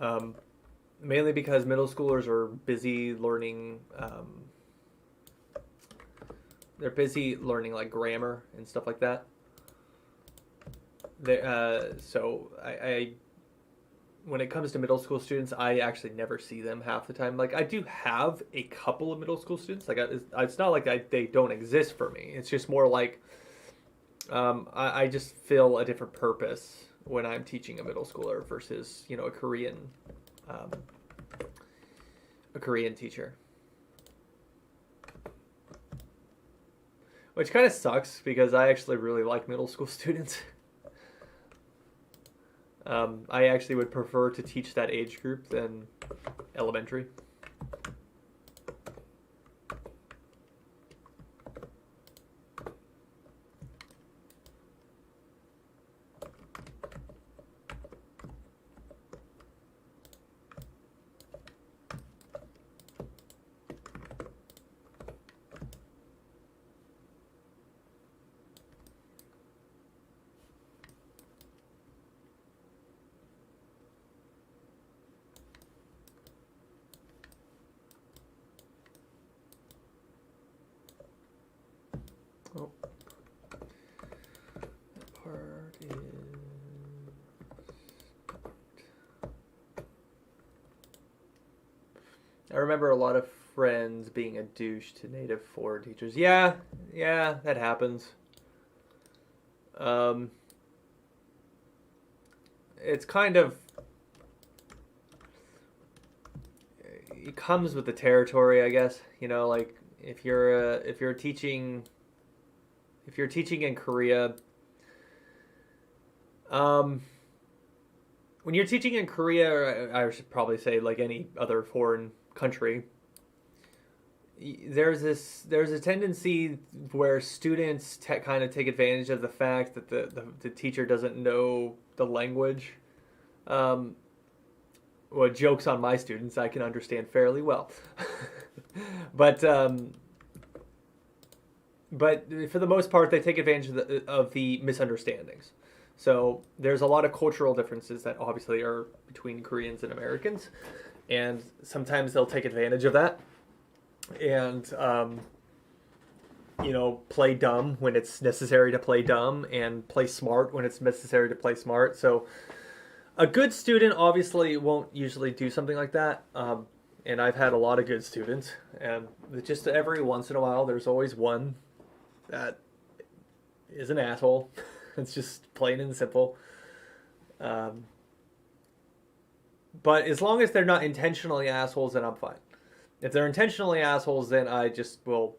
Um, Mainly because middle schoolers are busy learning. They're busy learning like grammar and stuff like that. So I when it comes to middle school students, I actually never see them half the time. Like I do have a couple of middle school students. Like it's not like they don't exist for me. It's just more like I just feel a different purpose when I'm teaching a middle schooler versus um, a Korean teacher, which kind of sucks because I actually really like middle school students. I actually would prefer to teach that age group than elementary. Oh, that part is. I remember a lot of friends being a douche to native foreign teachers. Yeah, yeah, that happens. Um, it's kind of it comes with the territory, I guess. Like if you're teaching in Korea, um, when you're teaching in Korea, or I should probably say like any other foreign country, there's a tendency where students kind of take advantage of the fact that the teacher doesn't know the language. Um, well, jokes on my students, I can understand fairly well. but but for the most part, they take advantage of the misunderstandings. So there's a lot of cultural differences that obviously are between Koreans and Americans, and sometimes they'll take advantage of that and play dumb when it's necessary to play dumb, and play smart when it's necessary to play smart. So a good student obviously won't usually do something like that. And I've had a lot of good students, and just every once in a while, there's always one that is an asshole. It's just plain and simple. But as long as they're not intentionally assholes, then I'm fine. If they're intentionally assholes, then I just will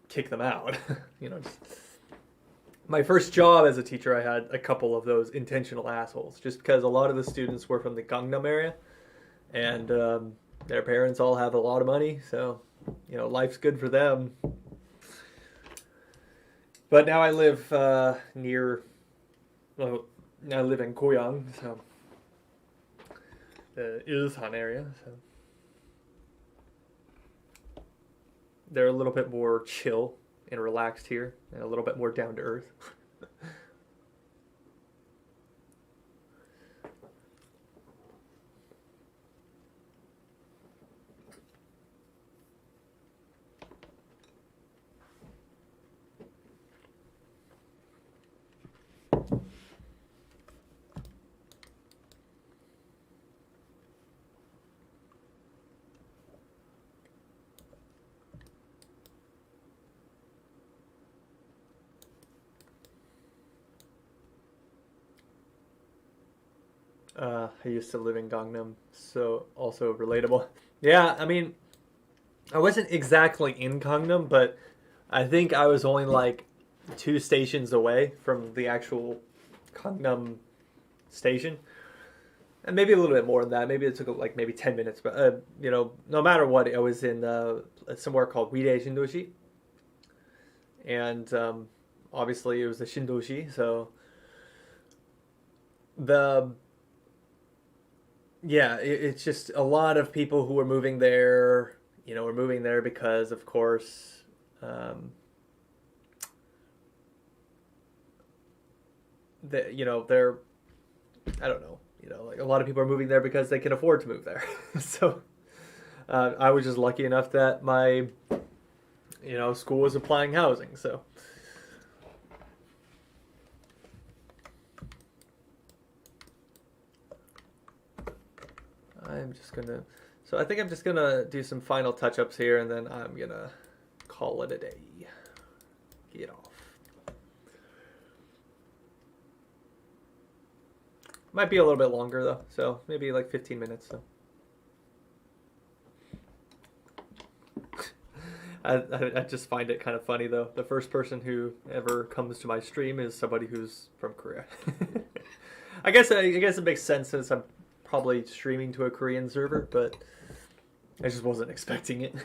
kick them out. Just... My first job as a teacher, I had a couple of those intentional assholes, just because a lot of the students were from the Gangnam area, and their parents all have a lot of money, so life's good for them. But now I live I live in Goyang, so the Ilsan area, so they're a little bit more chill and relaxed here, and a little bit more down to earth. I used to live in Gangnam, so also relatable. Yeah, I mean, I wasn't exactly in Gangnam, but I think I was only like 2 stations away from the actual Gangnam station, and maybe a little bit more than that. Maybe it took like maybe 10 minutes, but no matter what, I was in somewhere called Widae Shindoshi, and obviously it was the Shindoshi, so the yeah, it's just a lot of people who are moving there. Are moving there because, of course, they're I don't know. Like a lot of people are moving there because they can afford to move there. So I was just lucky enough that my school was applying housing. So I think I'm just gonna do some final touch-ups here, and then I'm gonna call it a day. Get off. Might be a little bit longer though, so maybe like 15 minutes. So I just find it kind of funny though. The first person who ever comes to my stream is somebody who's from Korea. I guess it makes sense since I'm probably streaming to a Korean server, but I just wasn't expecting it.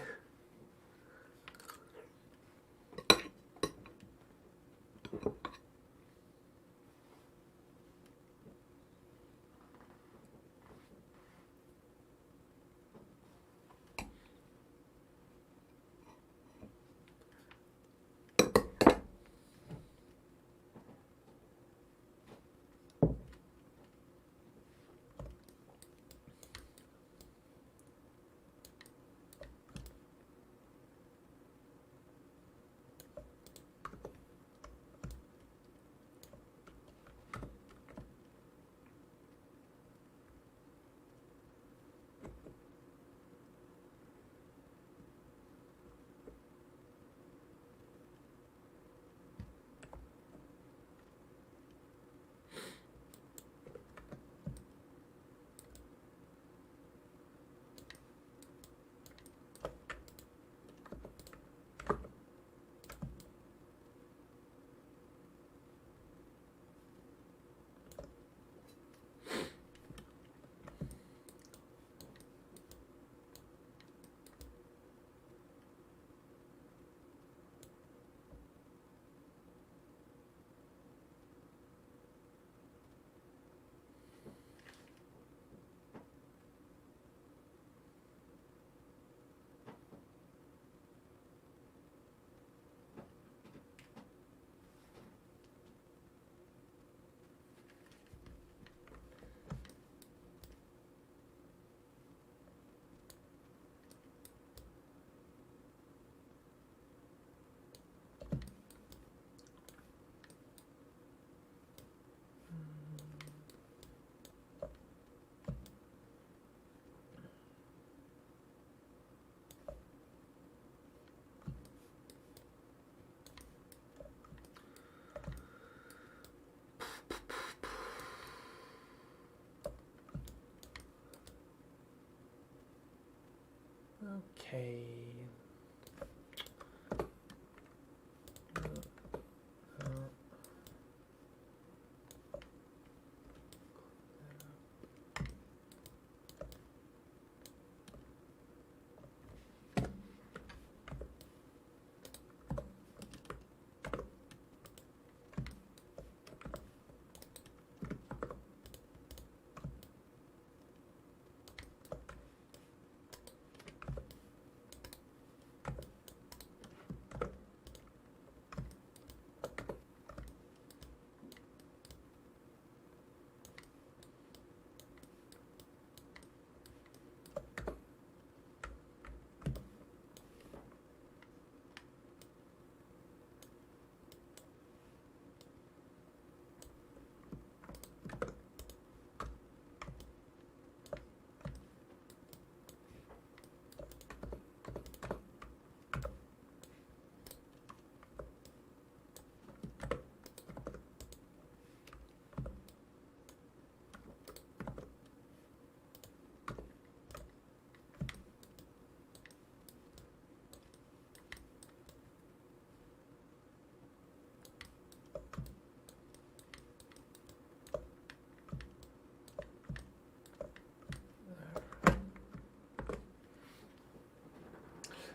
Okay.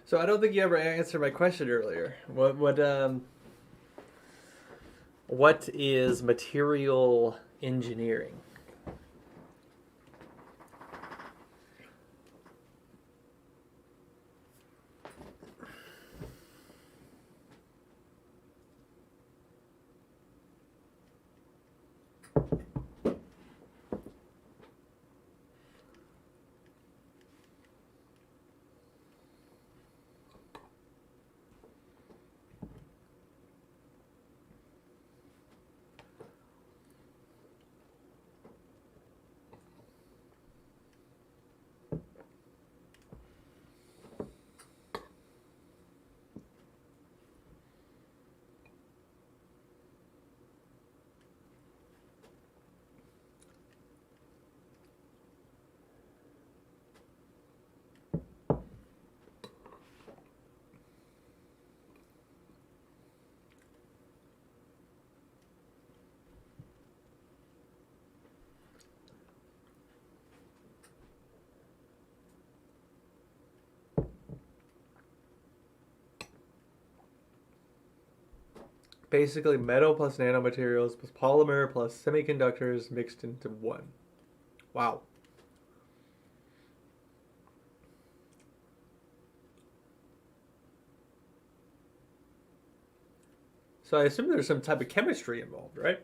So I don't think you ever answered my question earlier. What is material engineering? Basically, metal plus nanomaterials plus polymer plus semiconductors mixed into one. Wow. So I assume there's some type of chemistry involved, right?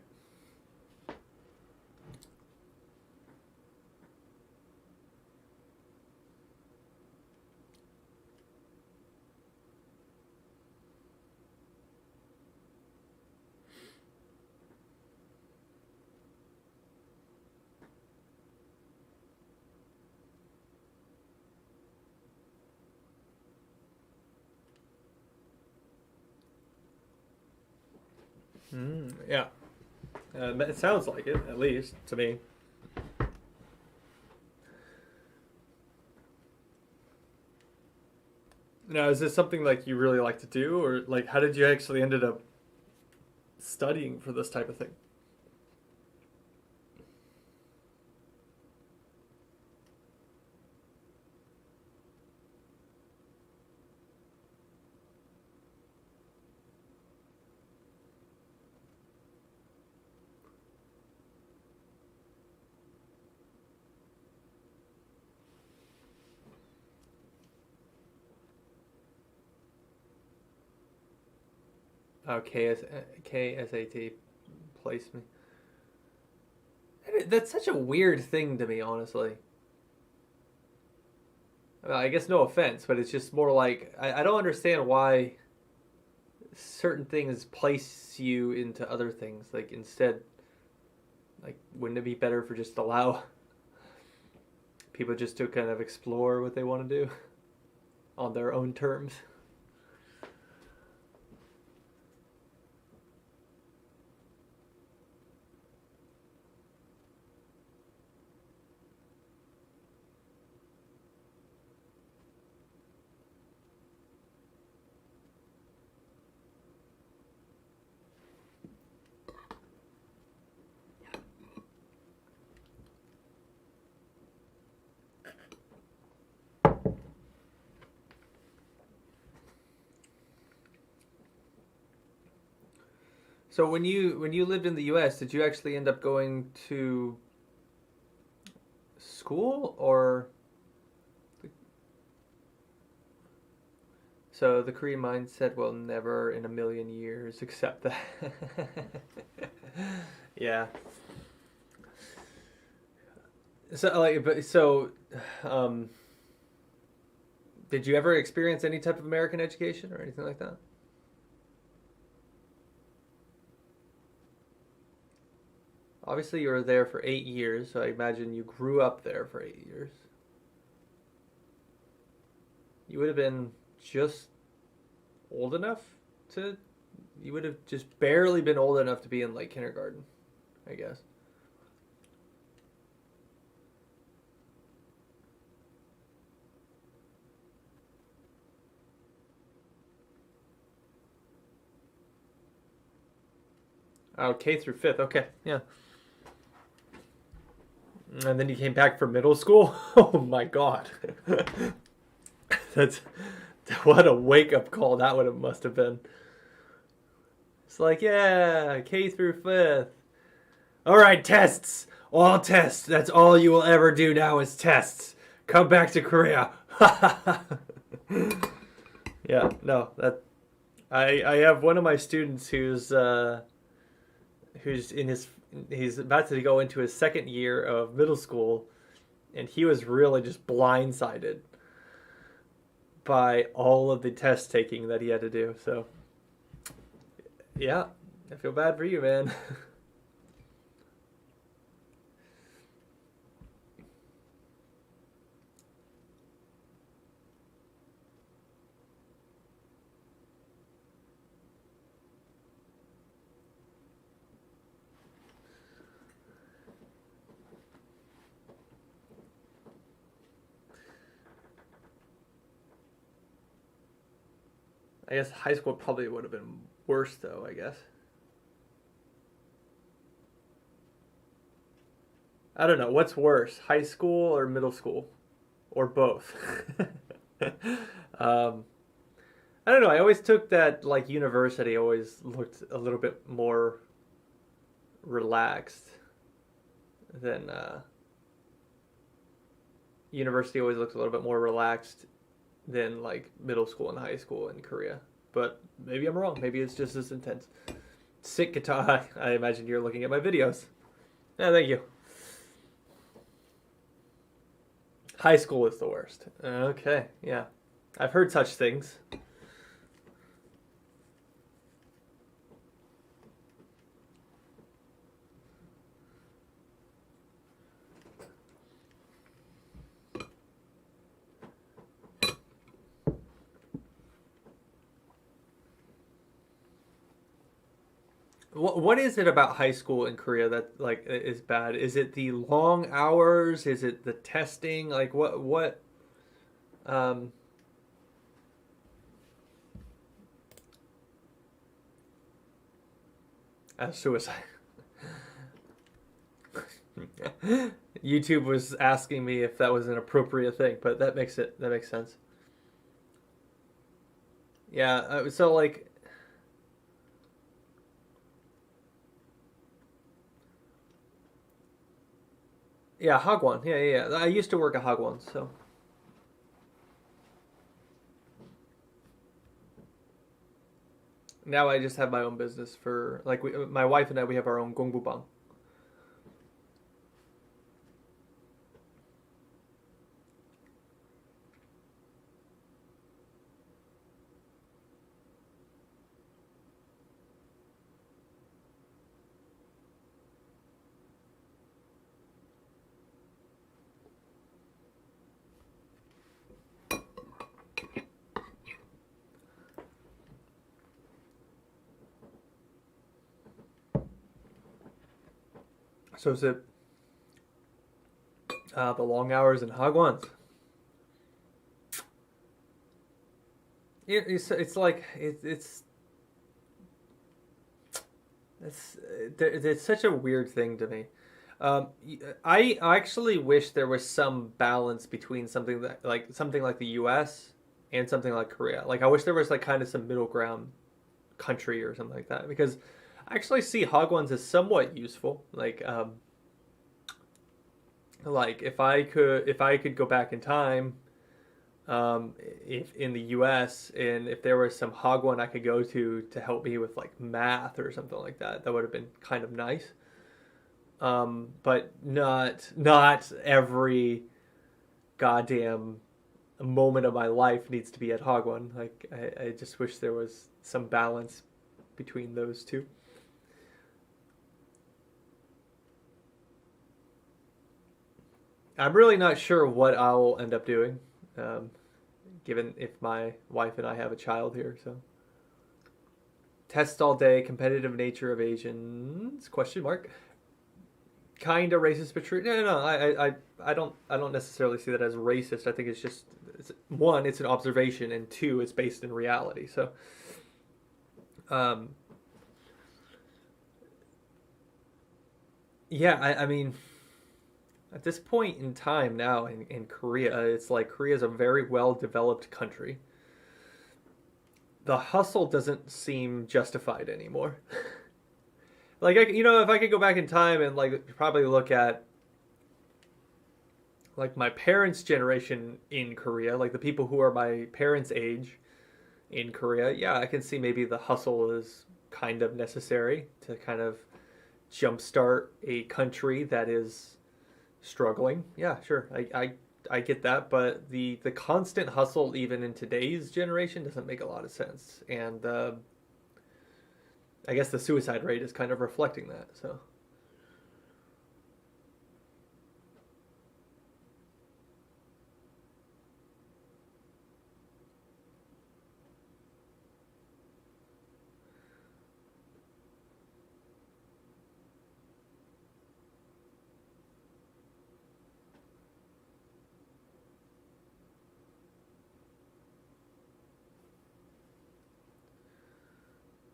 Yeah. It sounds like it, at least to me. Now, is this something like you really like to do, or like how did you actually ended up studying for this type of thing? Oh, KSAT placement. That's such a weird thing to me, honestly. I guess no offense, but it's just more like I don't understand why certain things place you into other things. Like instead, like wouldn't it be better for just allow people just to kind of explore what they want to do on their own terms? So when you lived in the U.S., did you actually end up going to school or so the Korean mindset will never in a million years accept that. Yeah. So like but so um did you ever experience any type of American education or anything like that? Obviously you were there for 8 years, so I imagine you grew up there for 8 years. You would have been just old enough to you would have just barely been old enough to be in like kindergarten, I guess. Oh, K through fifth. Okay, yeah. And then you came back for middle school. Oh my god, that's what a wake up call that would have must have been. It's like yeah, K through fifth. All right, tests. All tests. That's all you will ever do now is tests. Come back to Korea. Yeah, no, that I have one of my students who's in his he's about to go into his second year of middle school, and he was really just blindsided by all of the test taking that he had to do. So yeah, I feel bad for you, man. I guess high school probably would have been worse though, I guess. I don't know, what's worse, high school or middle school? Or both? um, I don't know, I always took that like university always looked a little bit more relaxed than university always looks a little bit more relaxed than like middle school and high school in Korea. But maybe I'm wrong. Maybe it's just as intense. Sick guitar. I imagine you're looking at my videos. Yeah, thank you. High school is the worst. Okay, yeah. I've heard such things. What is it about high school in Korea that like is bad? Is it the long hours? Is it the testing? Like what um suicide. YouTube was asking me if that was an appropriate thing, but that makes sense. Yeah, so like yeah, Hagwon. Yeah. I used to work at Hagwon, so now I just have my own business for like my wife and I we have our own gongbubang. So is it the long hours in Hagwons? It's like it's it's such a weird thing to me. I actually wish there was some balance between something like the U.S. and something like Korea. Like I wish there was like kind of some middle ground country or something like that because I actually see Hagwons as somewhat useful. Like if I could go back in time, if in the U.S. and if there was some Hagwon I could go to help me with like math or something like that, that would have been kind of nice. But not every goddamn moment of my life needs to be at Hagwon. Like I just wish there was some balance between those two. I'm really not sure what I'll end up doing, um, given if my wife and I have a child here. So, test all day, competitive nature of Asians? Question mark. Kind of racist, but true. No, no, no. I don't necessarily see that as racist. I think it's just one, it's an observation, and two, it's based in reality. So, um, yeah, I mean, at this point in time now in Korea, it's like Korea is a very well developed country. The hustle doesn't seem justified anymore. Like if I could go back in time and like probably look at like my parents' generation in Korea, like the people who are my parents' age in Korea, yeah, I can see maybe the hustle is kind of necessary to kind of jumpstart a country that is struggling. Yeah, sure. I get that, but the constant hustle even in today's generation doesn't make a lot of sense. And I guess the suicide rate is kind of reflecting that. So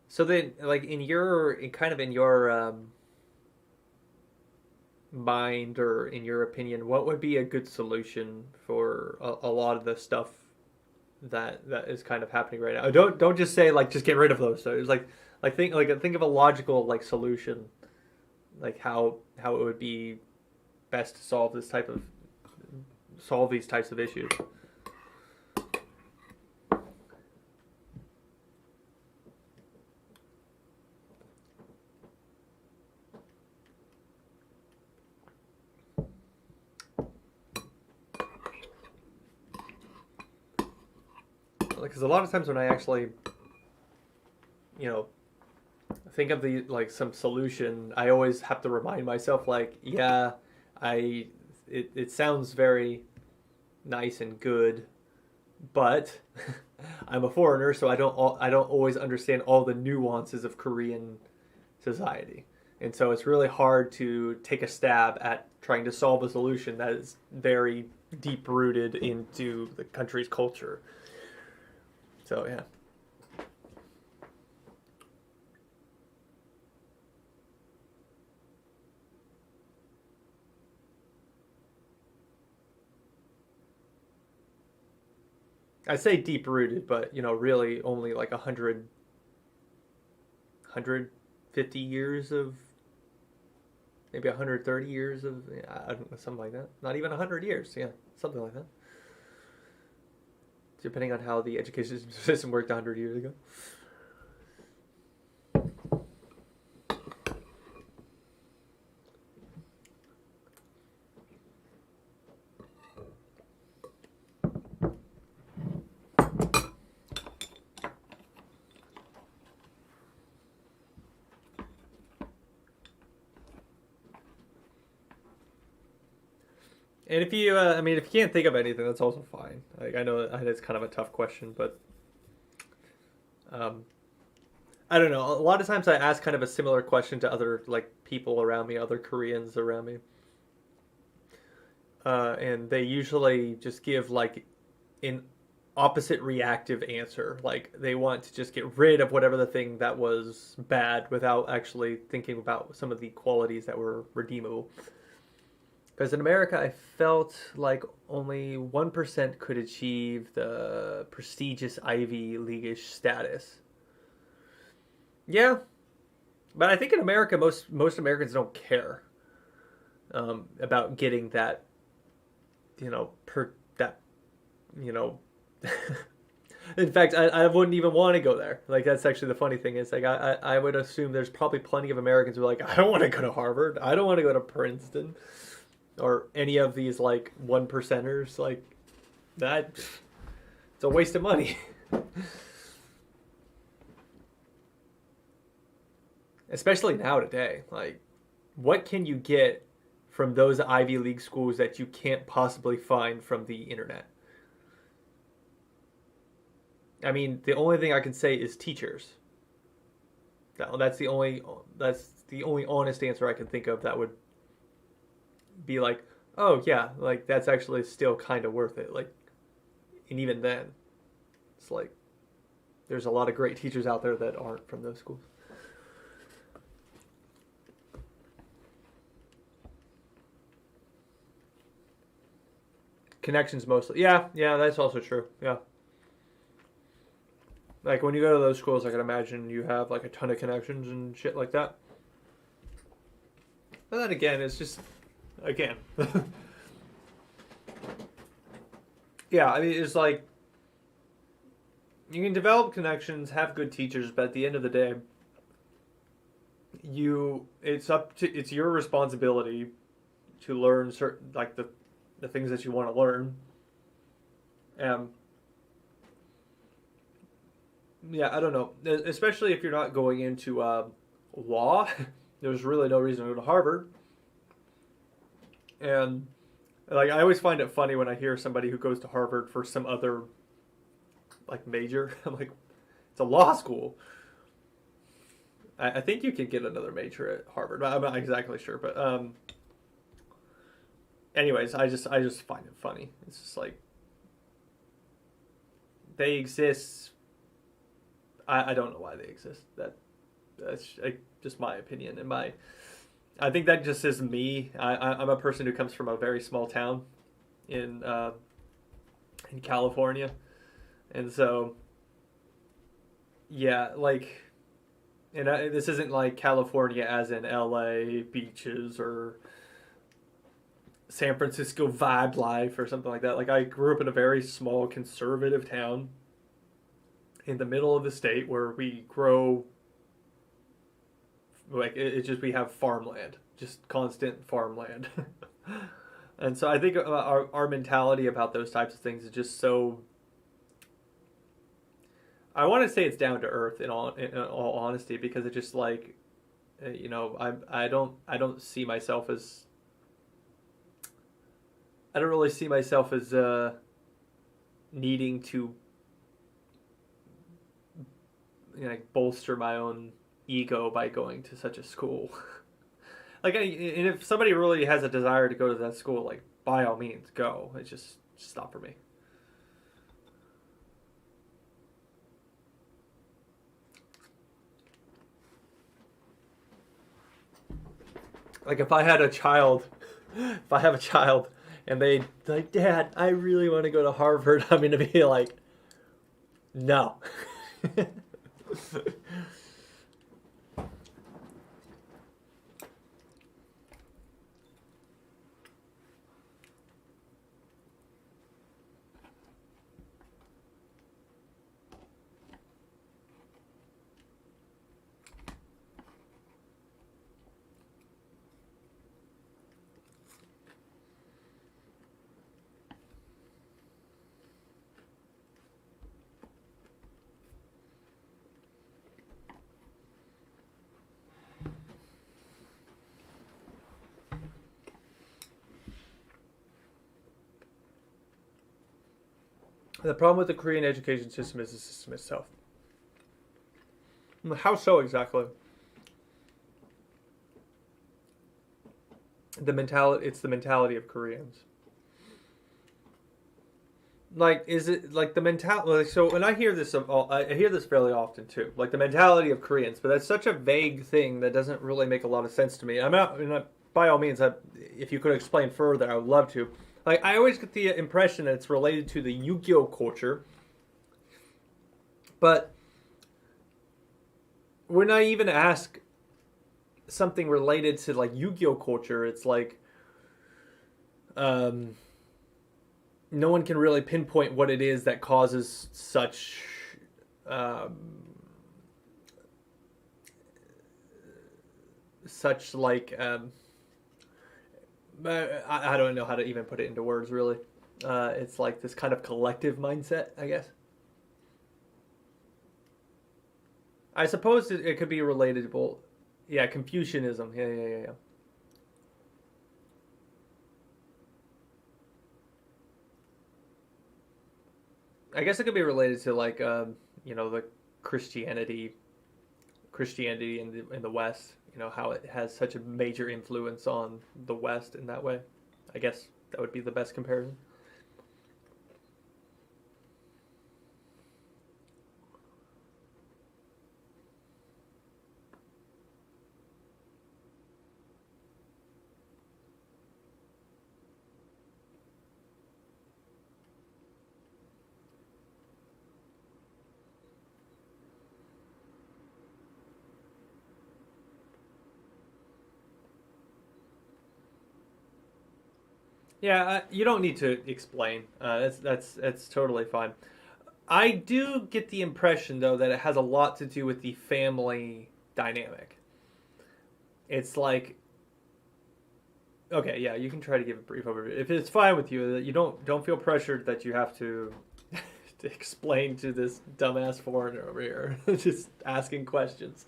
so then like in your mind or in your opinion, what would be a good solution for a lot of the stuff that is kind of happening right now? Don't just say like just get rid of those. So it's think of a logical like solution, like how it would be best to solve these types of issues. Because a lot of times when I actually, you know, think of the like some solution, I always have to remind myself like, yeah, I it sounds very nice and good, but I'm a foreigner, so I don't always understand all the nuances of Korean society. And so it's really hard to take a stab at trying to solve a solution that is very deep rooted into the country's culture. So yeah. I say deep rooted, but really only like 150 years of maybe 130 years of I don't know, something like that. Not even 100 years, yeah, something like that. Depending on how the education system worked 100 years ago. And if you, I mean, if you can't think of anything, that's also fine. Like I know it's kind of a tough question, but um, I don't know. A lot of times I ask kind of a similar question to other like people around me, other Koreans around me, and they usually just give like an opposite reactive answer. Like they want to just get rid of whatever the thing that was bad without actually thinking about some of the qualities that were redeemable. Because in America, I felt like only 1% could achieve the prestigious Ivy Leagueish status. Yeah, But I think in America, most Americans don't care about getting that, that, you know. In fact, I wouldn't even want to go there. Like, that's actually the funny thing is, like, I would assume there's probably plenty of Americans who are like, I don't want to go to Harvard. I don't want to go to Princeton or any of these, like, one percenters. Like, that, it's a waste of money. Especially now today. Like, what can you get from those Ivy League schools that you can't possibly find from the internet? I mean, the only thing I can say is teachers. That's the only honest answer I can think of that would be like, oh yeah, like that's actually still kind of worth it. Like, and even then, it's like there's a lot of great teachers out there that aren't from those schools. Connections mostly. Yeah, that's also true. Yeah. Like, when you go to those schools, I can imagine you have, like, a ton of connections and shit like that. But then again, it's just, again. Yeah, I mean, it's like, you can develop connections, have good teachers, but at the end of the day, it's your responsibility to learn certain, like, the things that you want to learn. Yeah, I don't know. Especially if you're not going into law, there's really no reason to go to Harvard. And like, I always find it funny when I hear somebody who goes to Harvard for some other like major. I'm like, it's a law school. I think you can get another major at Harvard. I'm not exactly sure, but anyways, I just find it funny. It's just like they exist. I don't know why they exist. That's just my opinion and I think that just is me. I'm a person who comes from a very small town in California, and so yeah, like, and this isn't like California as in LA beaches or San Francisco vibe life or something like that. Like, I grew up in a very small conservative town in the middle of the state where we grow, like, it's just, we have farmland, just constant farmland. And so I think our mentality about those types of things is just so, I want to say it's down to earth in all honesty, because it just like, I don't see myself as, I don't really see myself as needing to like bolster my own ego by going to such a school. Like, and if somebody really has a desire to go to that school, like, by all means, go. It's just not for me. Like, if I have a child and they like, Dad, I really want to go to Harvard, I'm gonna be like, no. The problem with the Korean education system is the system itself. How so exactly? It's the mentality of Koreans. Like, is it like the mentality? Like, so when I hear this, I hear this fairly often too. Like, the mentality of Koreans, but that's such a vague thing that doesn't really make a lot of sense to me. I'm not, by all means, if you could explain further, I would love to. Like, I always get the impression that it's related to the Yu-Gi-Oh culture, but when I even ask something related to like Yu-Gi-Oh culture, it's like um, no one can really pinpoint what it is that causes um, such like I don't know how to even put it into words really. It's like this kind of collective mindset, I guess. I suppose it could be related to, well, yeah, Confucianism. Yeah. I guess it could be related to like the Christianity, Christianity in the West. You know how it has such a major influence on the West in that way. I guess that would be the best comparison. Yeah, you don't need to explain. That's totally fine. I do get the impression though that it has a lot to do with the family dynamic. It's like, okay, yeah, you can try to give a brief overview if it's fine with you. That you don't feel pressured that you have to, to explain to this dumbass foreigner over here, just asking questions.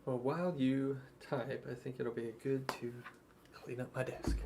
Well, while you type, I think it'll be good to clean up my desk.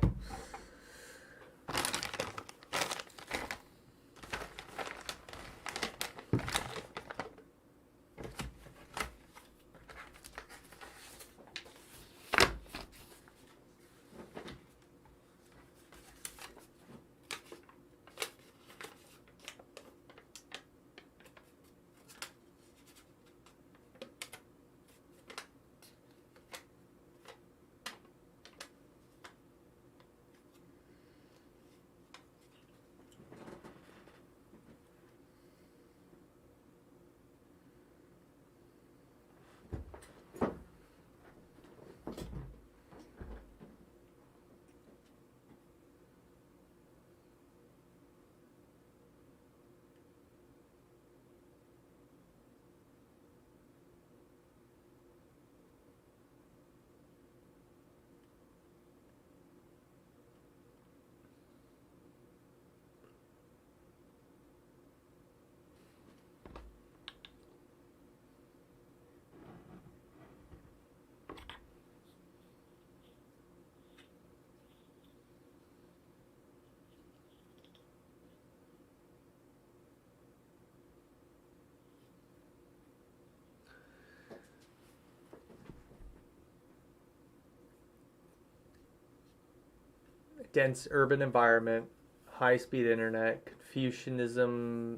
Dense urban environment, high speed internet, Confucianism,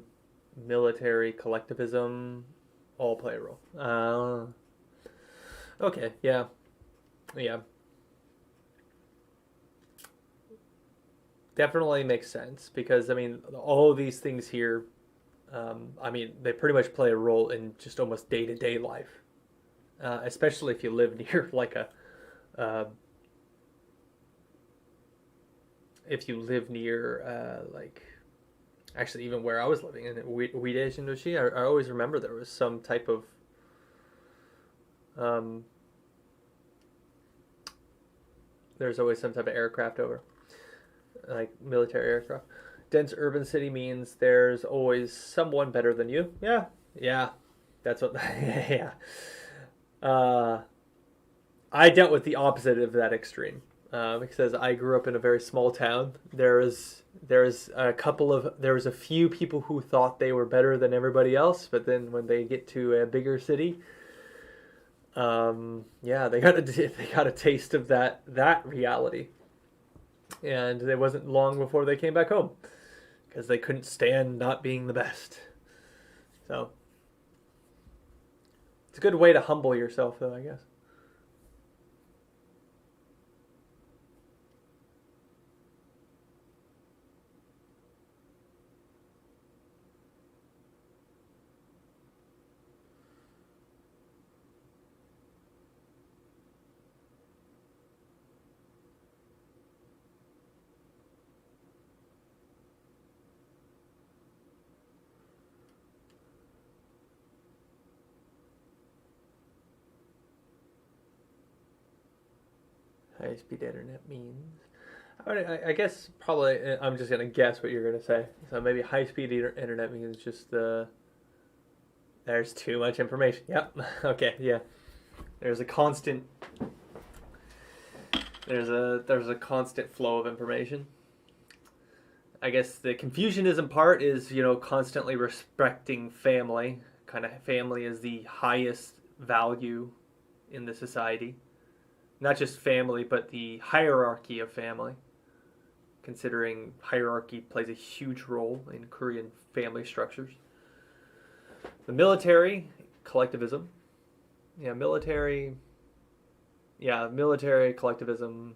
military collectivism, all play a role. Okay, yeah, definitely makes sense because I mean, all of these things here, I mean, they pretty much play a role in just almost day to day life, especially if you live near like a, uh, if you live near like actually even where I was living in Uidesh, Indonesia, I always remember there was some type of um, there's always some type of aircraft over, like military aircraft. Dense urban city means there's always someone better than you. Yeah, that's what. Yeah. Uh, I dealt with the opposite of that extreme. It says, I grew up in a very small town. There was a few people who thought they were better than everybody else, but then when they get to a bigger city, yeah, they got a taste of that reality, and it wasn't long before they came back home because they couldn't stand not being the best. So it's a good way to humble yourself, though, I guess. High-speed internet means... I guess probably I'm just gonna guess what you're gonna say. So maybe high-speed internet means just there's too much information. Yep. Okay. Yeah. There's a constant. There's a constant flow of information. I guess the Confucianism part is, constantly respecting family. Kind of family is the highest value in the society. Not just family, but the hierarchy of family. Considering hierarchy plays a huge role in Korean family structures. The military, collectivism. Military, collectivism,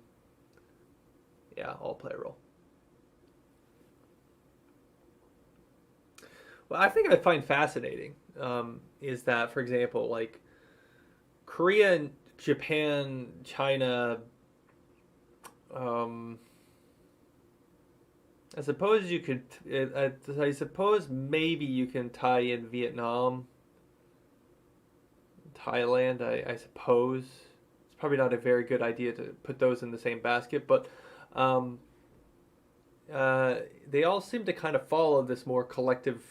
all play a role. What I think I find fascinating is that, for example, like Korea, Japan, China, I suppose you could. I suppose maybe you can tie in Vietnam, Thailand. I suppose it's probably not a very good idea to put those in the same basket, but they all seem to kind of follow this more collective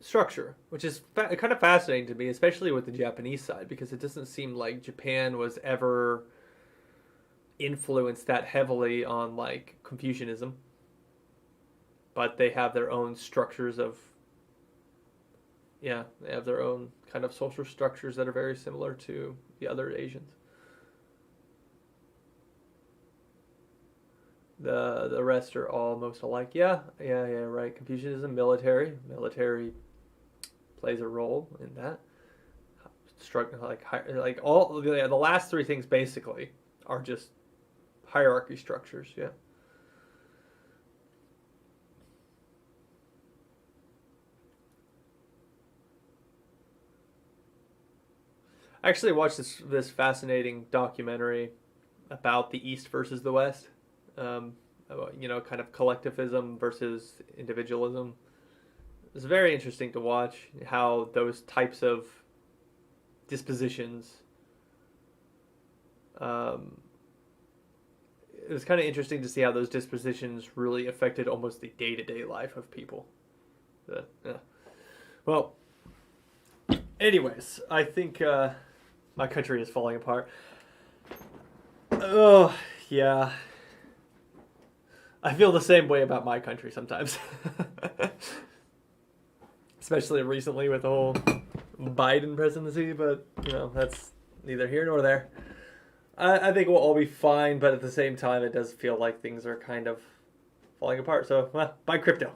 structure, which is kind of fascinating to me, especially with the Japanese side, because it doesn't seem like Japan was ever influenced that heavily on like Confucianism, but they have their own structures of they have their own kind of social structures that are very similar to the other Asians. The rest are all most alike. Yeah, right. Confucianism, military plays a role in that. Like all the last three things basically are just hierarchy structures. Yeah. I actually watched this fascinating documentary about the East versus the West. Kind of collectivism versus individualism. It's very interesting to watch how those types of dispositions. It was kind of interesting to see how those dispositions really affected almost the day-to-day life of people. Well, anyways, I think my country is falling apart. Oh, yeah. I feel the same way about my country sometimes. Especially recently with the whole Biden presidency, but, that's neither here nor there. I think we'll all be fine, but at the same time, it does feel like things are kind of falling apart. So, buy crypto.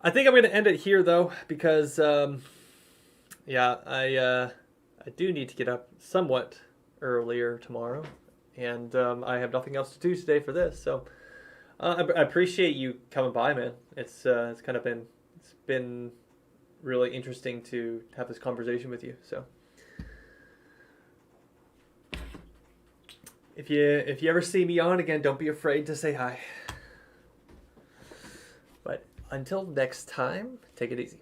I think I'm going to end it here, though, because, I do need to get up somewhat earlier tomorrow, and I have nothing else to do today for this. So, I appreciate you coming by, man. It's been really interesting to have this conversation with you. So. If you ever see me on again, don't be afraid to say hi. But until next time, take it easy.